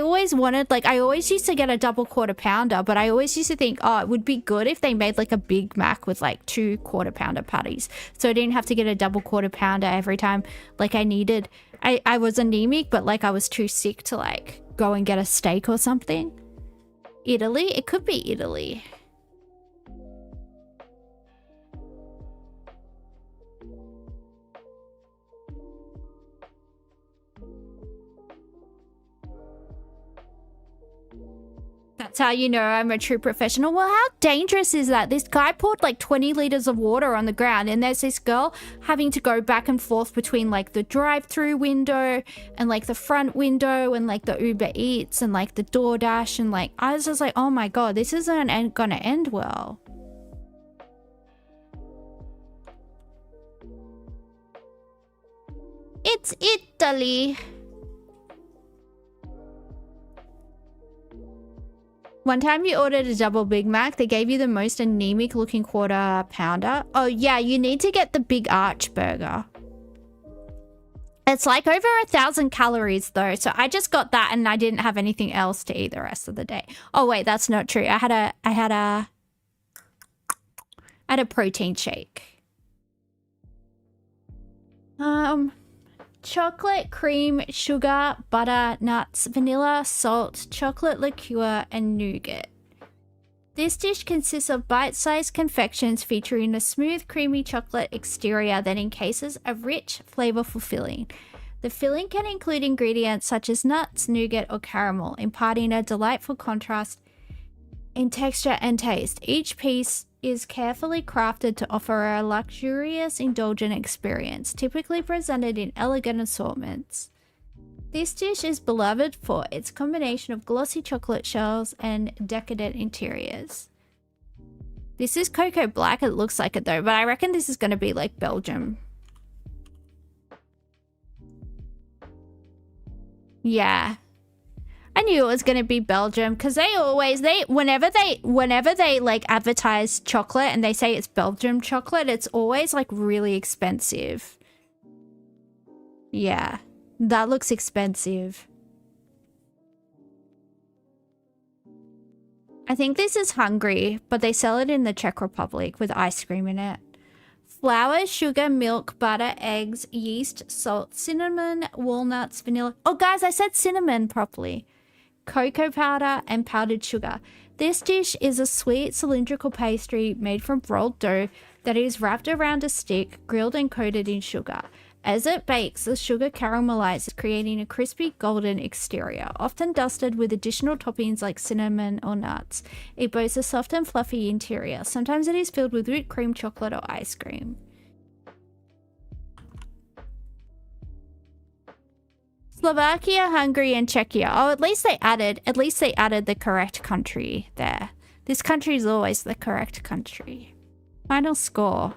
always used to get a double quarter pounder, but I always used to think, oh, it would be good if they made like a Big Mac with like 2 quarter pounder patties. So I didn't have to get a double quarter pounder every time like I needed. I was anemic, but like I was too sick to like go and get a steak or something. Italy? It could be Italy. That's how you know I'm a true professional. Well, how dangerous is that? This guy poured like 20 liters of water on the ground, and there's this girl having to go back and forth between like the drive-through window and like the front window and like the Uber Eats and like the DoorDash, and like I was just like, oh my God, this isn't gonna end well. It's Italy. One time you ordered a double Big Mac, they gave you the most anemic looking quarter pounder. Oh yeah, you need to get the Big Arch burger. It's like over 1,000 calories though. So I just got that and I didn't have anything else to eat the rest of the day. Oh wait, that's not true. I had a protein shake. Chocolate, cream, sugar, butter, nuts, vanilla, salt, chocolate liqueur, and nougat. This dish consists of bite-sized confections featuring a smooth, creamy chocolate exterior that encases a rich, flavorful filling. The filling can include ingredients such as nuts, nougat, or caramel, imparting a delightful contrast in texture and taste. Each piece is carefully crafted to offer a luxurious, indulgent experience, typically presented in elegant assortments. This dish is beloved for its combination of glossy chocolate shells and decadent interiors. This is cocoa black, it looks like it though, but I reckon this is going to be like Belgium. Yeah. I knew it was going to be Belgium because whenever they like advertise chocolate and they say it's Belgium chocolate, it's always like really expensive. Yeah, that looks expensive. I think this is Hungary, but they sell it in the Czech Republic with ice cream in it. Flour, sugar, milk, butter, eggs, yeast, salt, cinnamon, walnuts, vanilla. Oh guys, I said cinnamon properly. Cocoa powder and powdered sugar. This dish is a sweet cylindrical pastry made from rolled dough that is wrapped around a stick, grilled and coated in sugar. As it bakes, the sugar caramelizes, creating a crispy golden exterior, often dusted with additional toppings like cinnamon or nuts. It boasts a soft and fluffy interior. Sometimes it is filled with whipped cream, chocolate, or ice cream. Slovakia, Hungary, and Czechia. Oh, at least they added the correct country there. This country is always the correct country. Final score.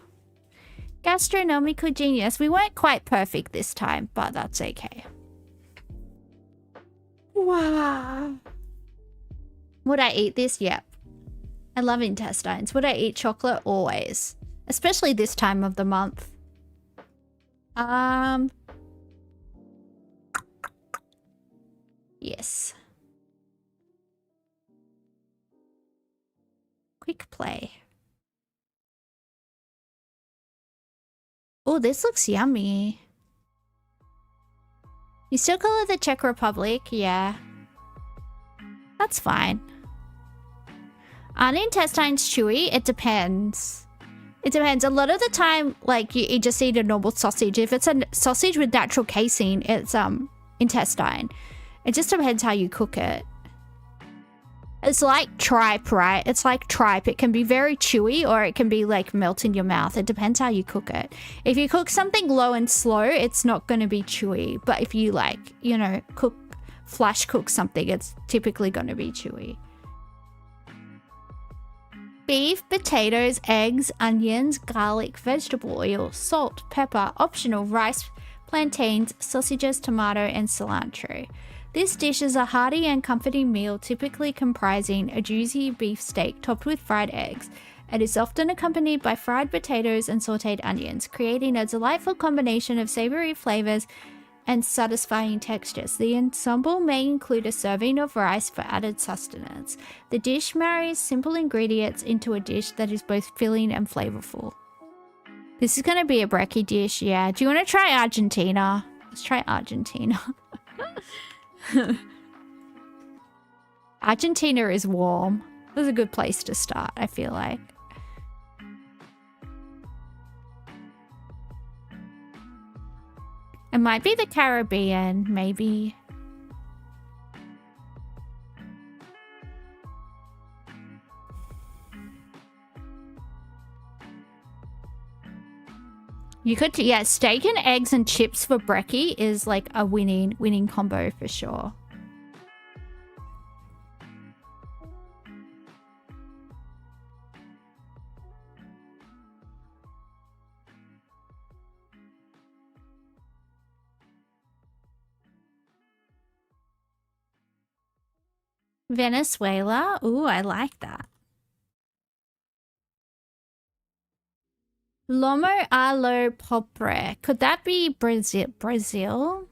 Gastronomical genius. We weren't quite perfect this time, but that's okay. Wow. Would I eat this? Yep. I love intestines. Would I eat chocolate? Always. Especially this time of the month. Yes. Quick play. Oh, this looks yummy. You still call it the Czech Republic? Yeah. That's fine. Aren't intestines chewy? It depends. It depends. A lot of the time, like, you just eat a normal sausage. If it's a sausage with natural casing, it's intestine. It just depends how you cook it. It's like tripe, right? It's like tripe. It can be very chewy or it can be like melt in your mouth. It depends how you cook it. If you cook something low and slow, it's not going to be chewy. But if you like, you know, flash cook something, it's typically going to be chewy. Beef, potatoes, eggs, onions, garlic, vegetable oil, salt, pepper, optional rice, plantains, sausages, tomato, and cilantro. This dish is a hearty and comforting meal, typically comprising a juicy beef steak topped with fried eggs. It is often accompanied by fried potatoes and sautéed onions, creating a delightful combination of savoury flavours and satisfying textures. The ensemble may include a serving of rice for added sustenance. The dish marries simple ingredients into a dish that is both filling and flavourful. This is going to be a brekkie dish, yeah. Do you want to try Argentina? Let's try Argentina. Argentina is warm. This is a good place to start, I feel like. It might be the Caribbean, maybe. You could, yeah, steak and eggs and chips for brekkie is like a winning combo for sure. Venezuela. Ooh, I like that. Lomo a lo pobre. Could that be Brazil?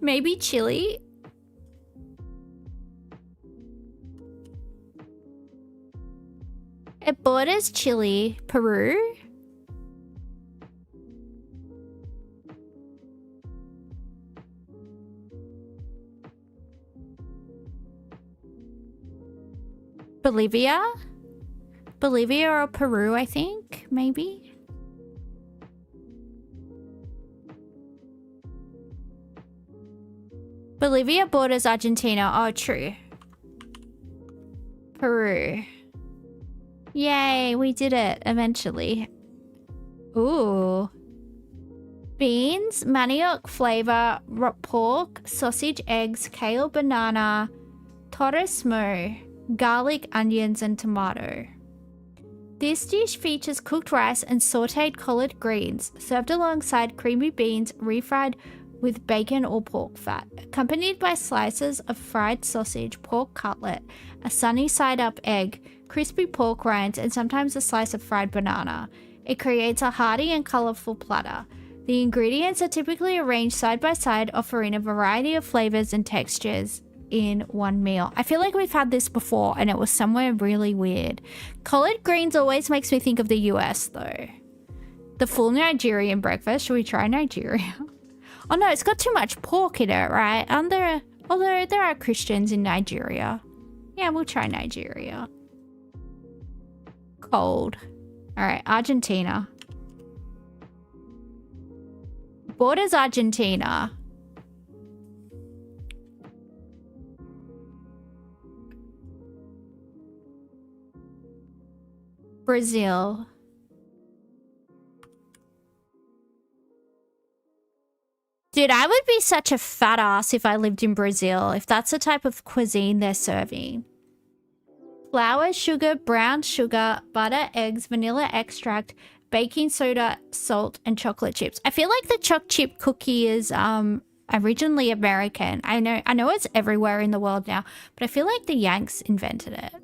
Maybe Chile? It borders Chile, Peru? Bolivia? Bolivia or Peru, I think, maybe? Bolivia borders Argentina. Oh, true. Peru. Yay, we did it eventually. Ooh. Beans, manioc flavor, pork, sausage, eggs, kale, banana, torresmo, garlic, onions, and tomato. This dish features cooked rice and sautéed collard greens, served alongside creamy beans refried with bacon or pork fat, accompanied by slices of fried sausage, pork cutlet, a sunny side-up egg, crispy pork rinds, and sometimes a slice of fried banana. It creates a hearty and colourful platter. The ingredients are typically arranged side by side, offering a variety of flavours and textures in one meal. I feel like we've had this before and it was somewhere really weird. Collard greens always makes me think of the US though. The full Nigerian breakfast. Should we try Nigeria? Oh no, it's got too much pork in it, right? Although there are Christians in Nigeria. Yeah, we'll try Nigeria. Cold. Alright, Argentina. Borders Argentina. Brazil. Dude, I would be such a fat ass if I lived in Brazil, if that's the type of cuisine they're serving. Flour, sugar, brown sugar, butter, eggs, vanilla extract, baking soda, salt, and chocolate chips. I feel like the choc chip cookie is originally American. I know it's everywhere in the world now, but I feel like the Yanks invented it.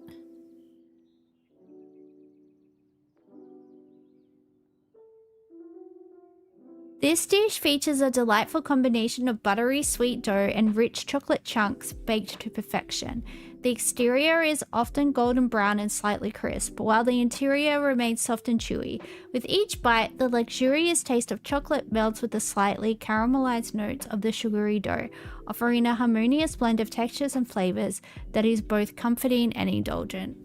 This dish features a delightful combination of buttery sweet dough and rich chocolate chunks baked to perfection. The exterior is often golden brown and slightly crisp, while the interior remains soft and chewy. With each bite, the luxurious taste of chocolate melts with the slightly caramelized notes of the sugary dough, offering a harmonious blend of textures and flavors that is both comforting and indulgent.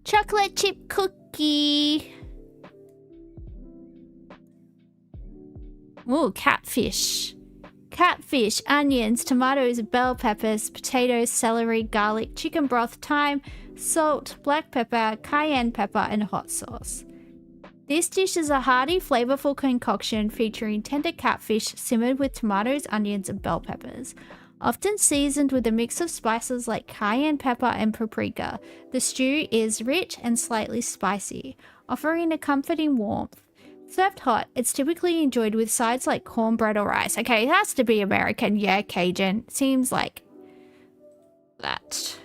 Chocolate chip cookie. Ooh, catfish. Catfish, onions, tomatoes, bell peppers, potatoes, celery, garlic, chicken broth, thyme, salt, black pepper, cayenne pepper, and hot sauce. This dish is a hearty, flavorful concoction featuring tender catfish simmered with tomatoes, onions, and bell peppers. Often seasoned with a mix of spices like cayenne pepper and paprika, the stew is rich and slightly spicy, offering a comforting warmth. Served hot, it's typically enjoyed with sides like cornbread or rice. Okay, it has to be American. Yeah, Cajun. Seems like that.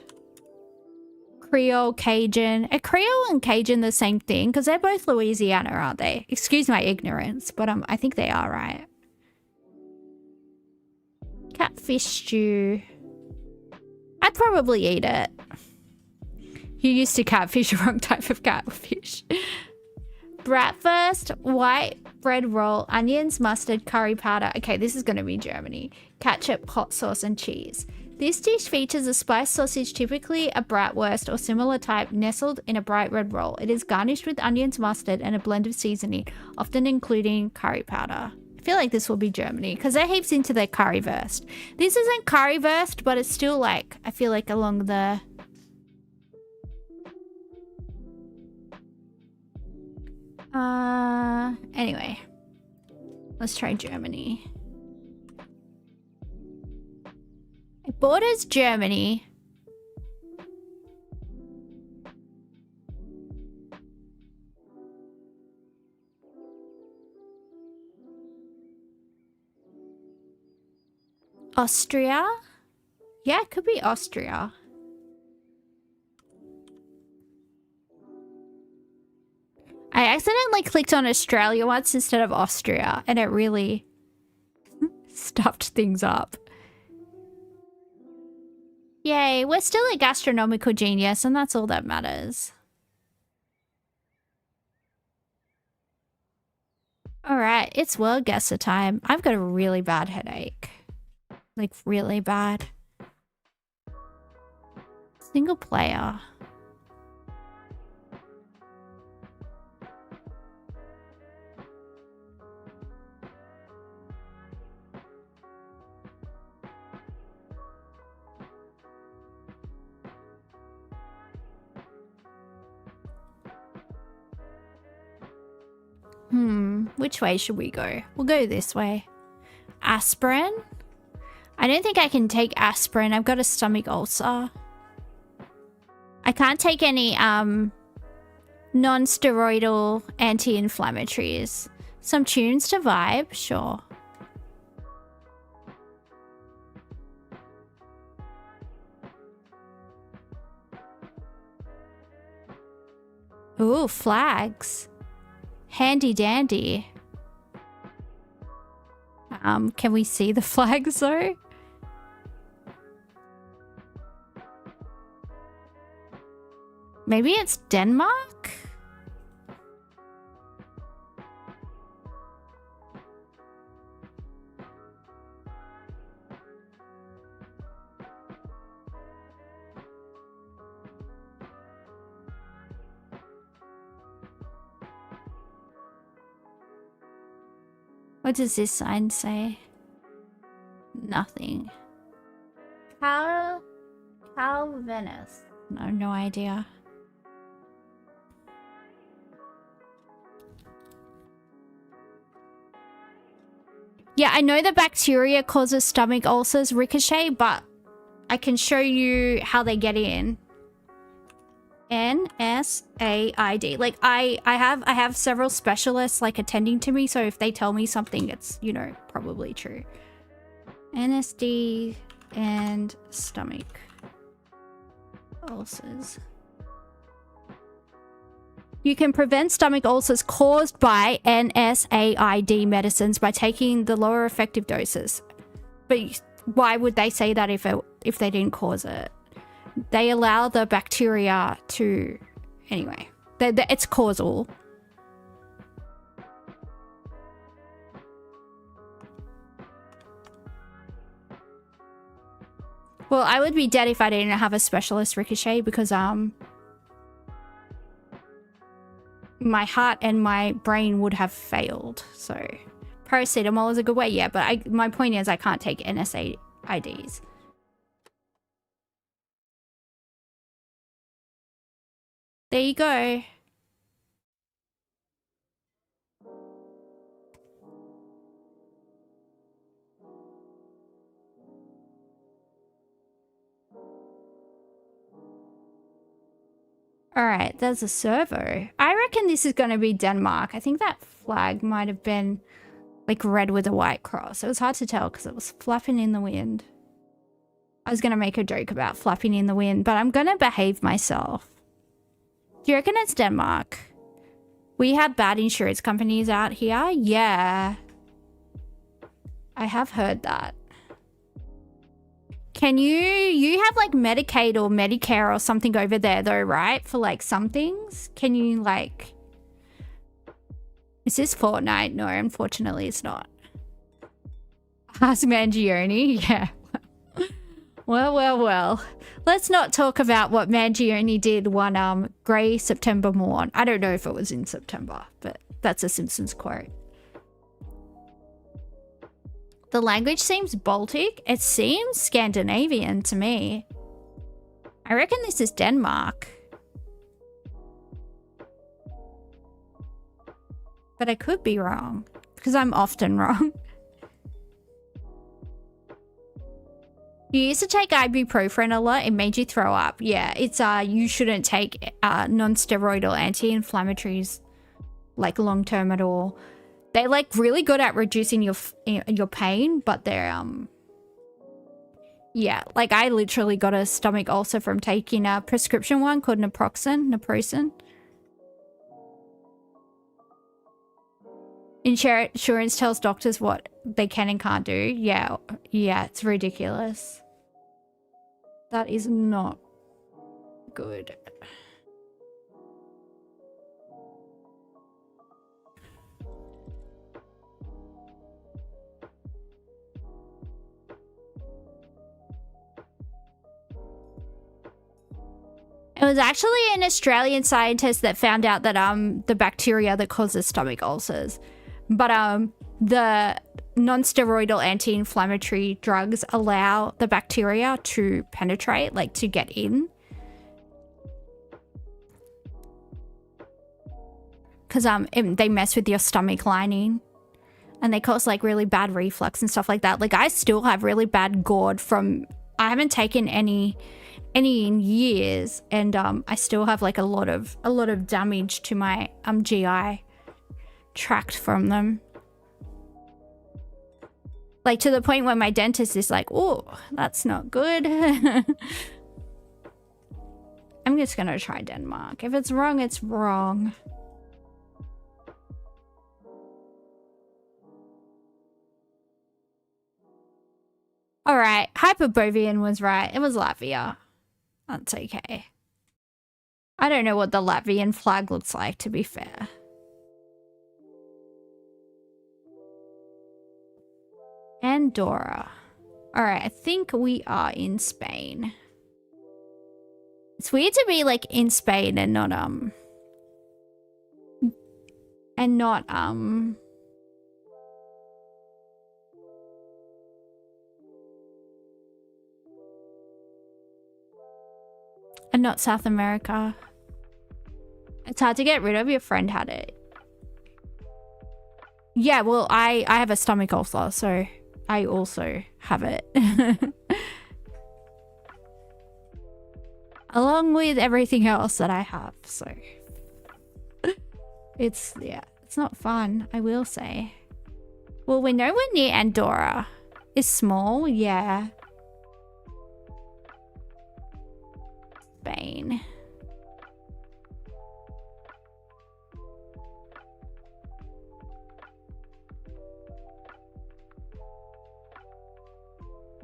Creole, Cajun. Are Creole and Cajun the same thing? Because they're both Louisiana, aren't they? Excuse my ignorance, but I think they are, right? Catfish stew. I'd probably eat it. You used to catfish, wrong type of catfish. Bratwurst, white bread roll, onions, mustard, curry powder. Okay, this is going to be Germany. Ketchup, hot sauce, and cheese. This dish features a spiced sausage, typically a bratwurst or similar type, nestled in a bright red roll. It is garnished with onions, mustard, and a blend of seasoning, often including curry powder. I feel like this will be Germany because they're heaps into their currywurst. This isn't currywurst, but it's still like, I feel like along the... Anyway, let's try Germany. It borders Germany. Austria? Yeah, it could be Austria. I accidentally clicked on Australia once instead of Austria, and it really stuffed things up. Yay, we're still a gastronomical genius, and that's all that matters. Alright, it's Wordguessr time. I've got a really bad headache. Like, really bad. Single player. Which way should we go? We'll go this way. Aspirin? I don't think I can take aspirin. I've got a stomach ulcer. I can't take any non-steroidal anti-inflammatories. Some tunes to vibe? Sure. Ooh, flags. Handy dandy. Can we see the flags though? Maybe it's Denmark? What does this sign say? Nothing. Calvinus. No idea. Yeah, I know the bacteria causes stomach ulcers, Ricochet, but I can show you how they get in. NSAID. Like I have several specialists like attending to me, so if they tell me something, it's, you know, probably true. NSD and stomach ulcers. You can prevent stomach ulcers caused by NSAID medicines by taking the lower effective doses. But why would they say that if they didn't cause it? They allow the bacteria to... Anyway, it's causal. Well, I would be dead if I didn't have a specialist ricochet because my heart and my brain would have failed. So paracetamol is a good way, yeah, but my point is I can't take NSAIDs. There you go. All right, there's a servo. I reckon this is going to be Denmark. I think that flag might have been like red with a white cross. It was hard to tell because it was flapping in the wind. I was going to make a joke about flapping in the wind, but I'm going to behave myself. Do you reckon it's Denmark? We have bad insurance companies out here? Yeah. I have heard that. Can you have like Medicaid or Medicare or something over there though, right? For like some things? Can you like... Is this Fortnite? No, unfortunately it's not. Ask Mangione? Yeah. Well. Let's not talk about what Mangione did one grey September morn. I don't know if it was in September, but that's a Simpsons quote. The language seems Baltic. It seems Scandinavian to me. I reckon this is Denmark. But I could be wrong, because I'm often wrong. You used to take ibuprofen a lot. It made you throw up. Yeah, it's you shouldn't take non-steroidal anti-inflammatories like long-term at all. They're like really good at reducing your pain, but they're yeah, like I literally got a stomach ulcer from taking a prescription one called naproxen. Insurance tells doctors what they can and can't do. Yeah, it's ridiculous. That is not good. It was actually an Australian scientist that found out that the bacteria that causes stomach ulcers. But the non-steroidal anti-inflammatory drugs allow the bacteria to penetrate, like to get in. Because they mess with your stomach lining. And they cause like really bad reflux and stuff like that. Like I still have really bad GORD from... I haven't taken any in years, and I still have like a lot of damage to my GI tract from them, like to the point where my dentist is like, oh, that's not good. I'm just gonna try Denmark. If it's wrong, it's wrong. All right, Hyperborean was right. It was Latvia. That's okay. I don't know what the Latvian flag looks like, to be fair. Andorra. All right, I think we are in Spain. It's weird to be like in Spain and not South America. It's hard to get rid of. Your friend had it. Yeah, well, I have a stomach ulcer, so I also have it. Along with everything else that I have, so... It's not fun, I will say. Well, we're nowhere near Andorra. It's small, yeah. Spain.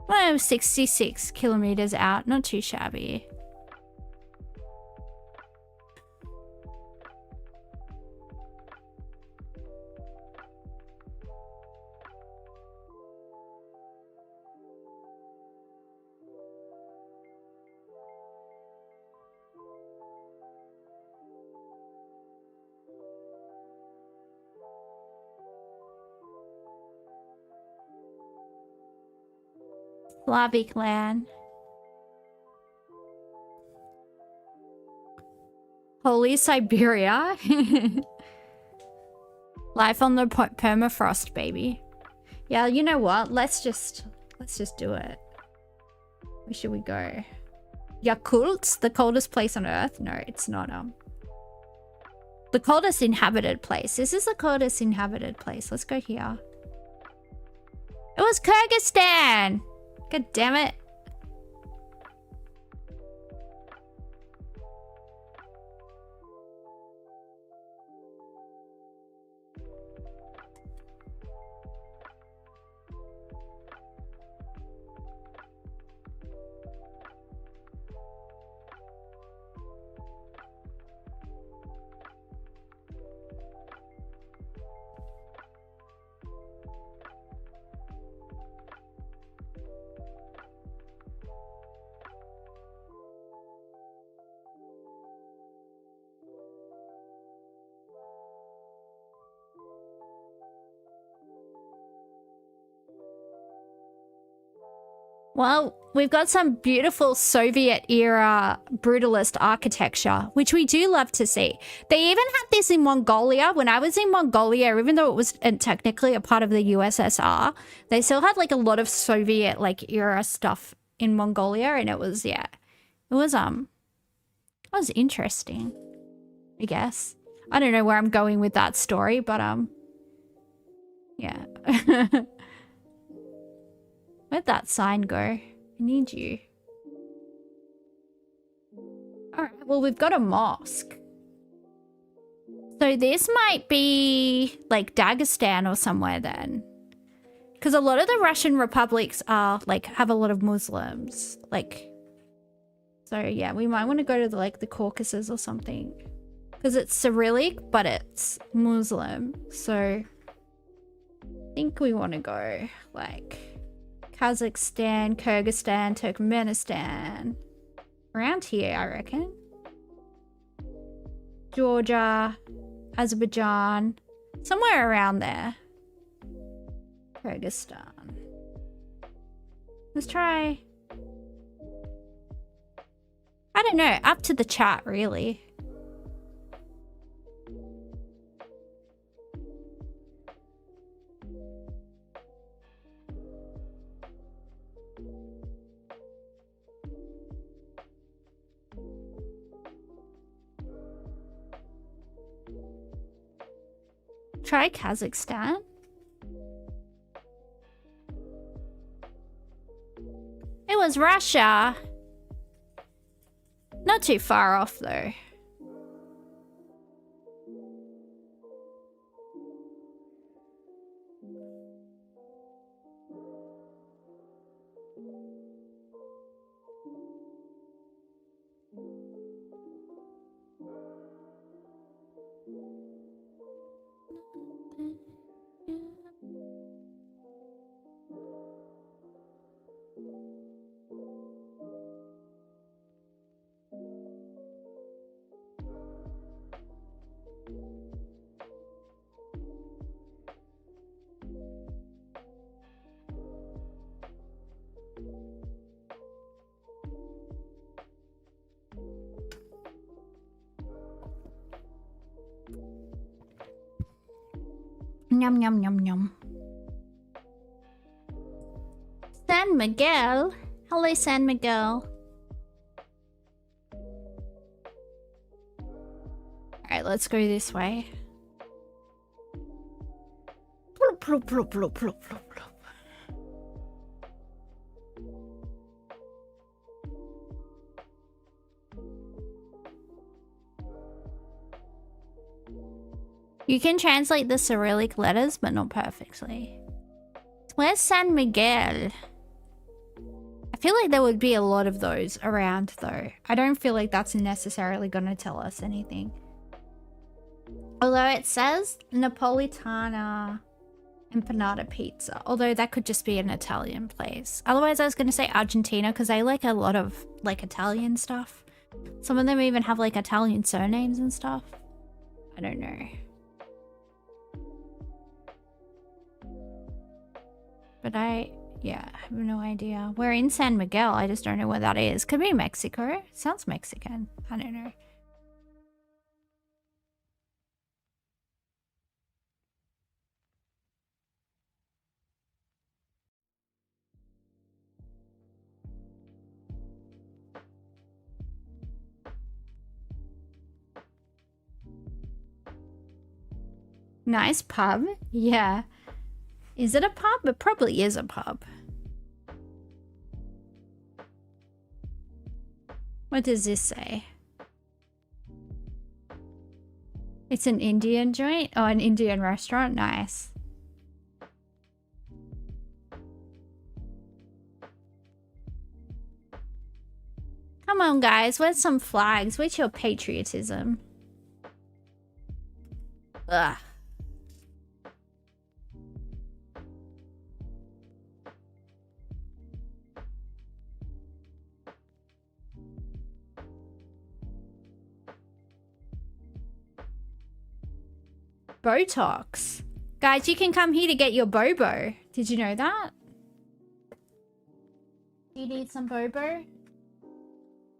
Well, 66 kilometers out. Not too shabby. Slavic land. Holy Siberia. Life on the permafrost, baby. Yeah, you know what? Let's just do it. Where should we go? Yakult, the coldest place on Earth? No, it's not. The coldest inhabited place. This is the coldest inhabited place. Let's go here. It was Kyrgyzstan. God damn it. Well, we've got some beautiful Soviet-era brutalist architecture, which we do love to see. They even had this in Mongolia. When I was in Mongolia, even though it was technically a part of the USSR, they still had like a lot of Soviet like era stuff in Mongolia, and it was it was interesting, I guess. I don't know where I'm going with that story, but yeah. Where'd that sign go? I need you. Alright, well, we've got a mosque. So this might be like Dagestan or somewhere then. Because a lot of the Russian republics are like have a lot of Muslims. Like, so yeah, we might want to go to the Caucasus or something. Because it's Cyrillic, but it's Muslim. So I think we want to go like Kazakhstan, Kyrgyzstan, Turkmenistan. Around here, I reckon. Georgia, Azerbaijan. Somewhere around there. Kyrgyzstan. Let's try. I don't know. Up to the chat, really. Try Kazakhstan. It was Russia. Not too far off though. Yum, yum, yum, yum. San Miguel. Hello, San Miguel. Alright, let's go this way. Plop, plop, plop, plop, plop, plop, plop. You can translate the Cyrillic letters, but not perfectly. Where's San Miguel? feel like there would be a lot of those around though. I don't feel like that's necessarily going to tell us anything. Although it says Napolitana empanada pizza. Although that could just be an Italian place. Otherwise I was going to say Argentina because I like a lot of like Italian stuff. Some of them even have like Italian surnames and stuff. I don't know. But yeah, I have no idea. We're in San Miguel. I just don't know where that is. Could be Mexico. Sounds Mexican. I don't know. Nice pub. Yeah. Is it a pub? It probably is a pub. What does this say? It's an Indian joint? Oh, an Indian restaurant? Nice. Come on, guys. Where's some flags? Where's your patriotism? Ugh. Botox. Guys, you can come here to get your bobo. Did you know that? Do you need some bobo?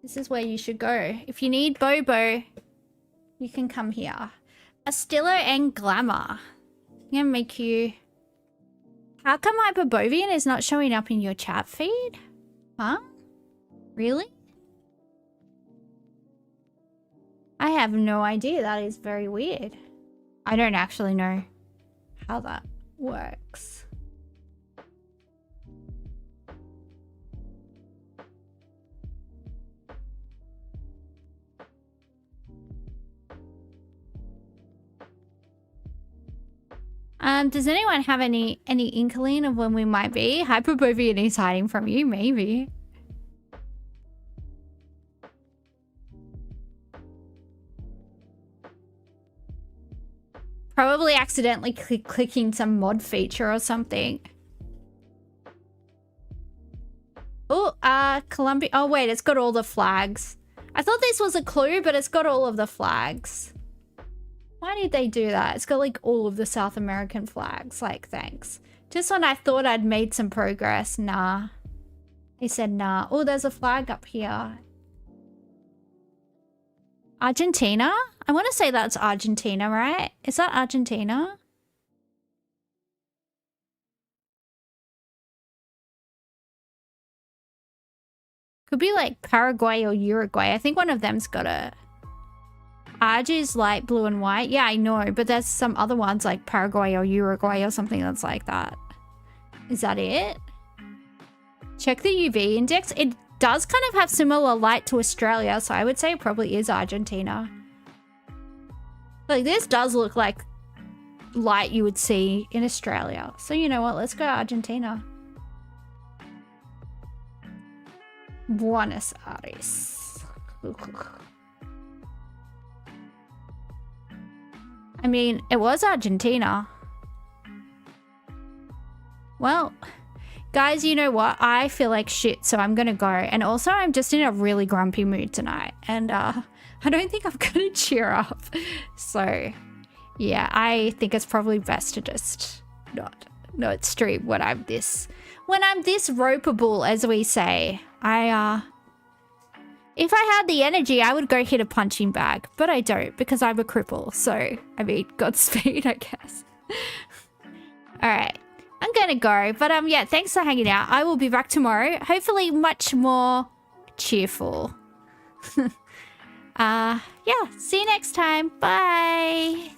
This is where you should go. If you need bobo, you can come here. Astillo and Glamour. I'm gonna make you... How come Hyperbovian is not showing up in your chat feed? Huh? Really? I have no idea. That is very weird. I don't actually know how that works. Does anyone have any inkling of when we might be? Hyperbovian is hiding from you, maybe. Probably accidentally clicking some mod feature or something. Oh, Colombia. Oh, wait, it's got all the flags. I thought this was a clue, but it's got all of the flags. Why did they do that? It's got like all of the South American flags. Like, thanks. Just when I thought I'd made some progress. Nah. He said nah. Oh, there's a flag up here. Argentina? I want to say that's Argentina, right? Is that Argentina? Could be like Paraguay or Uruguay. I think one of them's got a... Arge is like blue and white. Yeah, I know. But there's some other ones like Paraguay or Uruguay or something that's like that. Is that it? Check the UV index. It does kind of have similar light to Australia, so I would say it probably is Argentina. Like, this does look like light you would see in Australia. So, you know what? Let's go Argentina. Buenos Aires. I mean, it was Argentina. Well, guys, you know what? I feel like shit, so I'm gonna go. And also, I'm just in a really grumpy mood tonight. And I don't think I'm gonna cheer up. So, yeah, I think it's probably best to just not stream when I'm this ropeable, as we say. If I had the energy, I would go hit a punching bag, but I don't because I'm a cripple. So, I mean, Godspeed, I guess. All right. I'm gonna go, but yeah, thanks for hanging out. I will be back tomorrow, hopefully much more cheerful. Yeah, see you next time. Bye.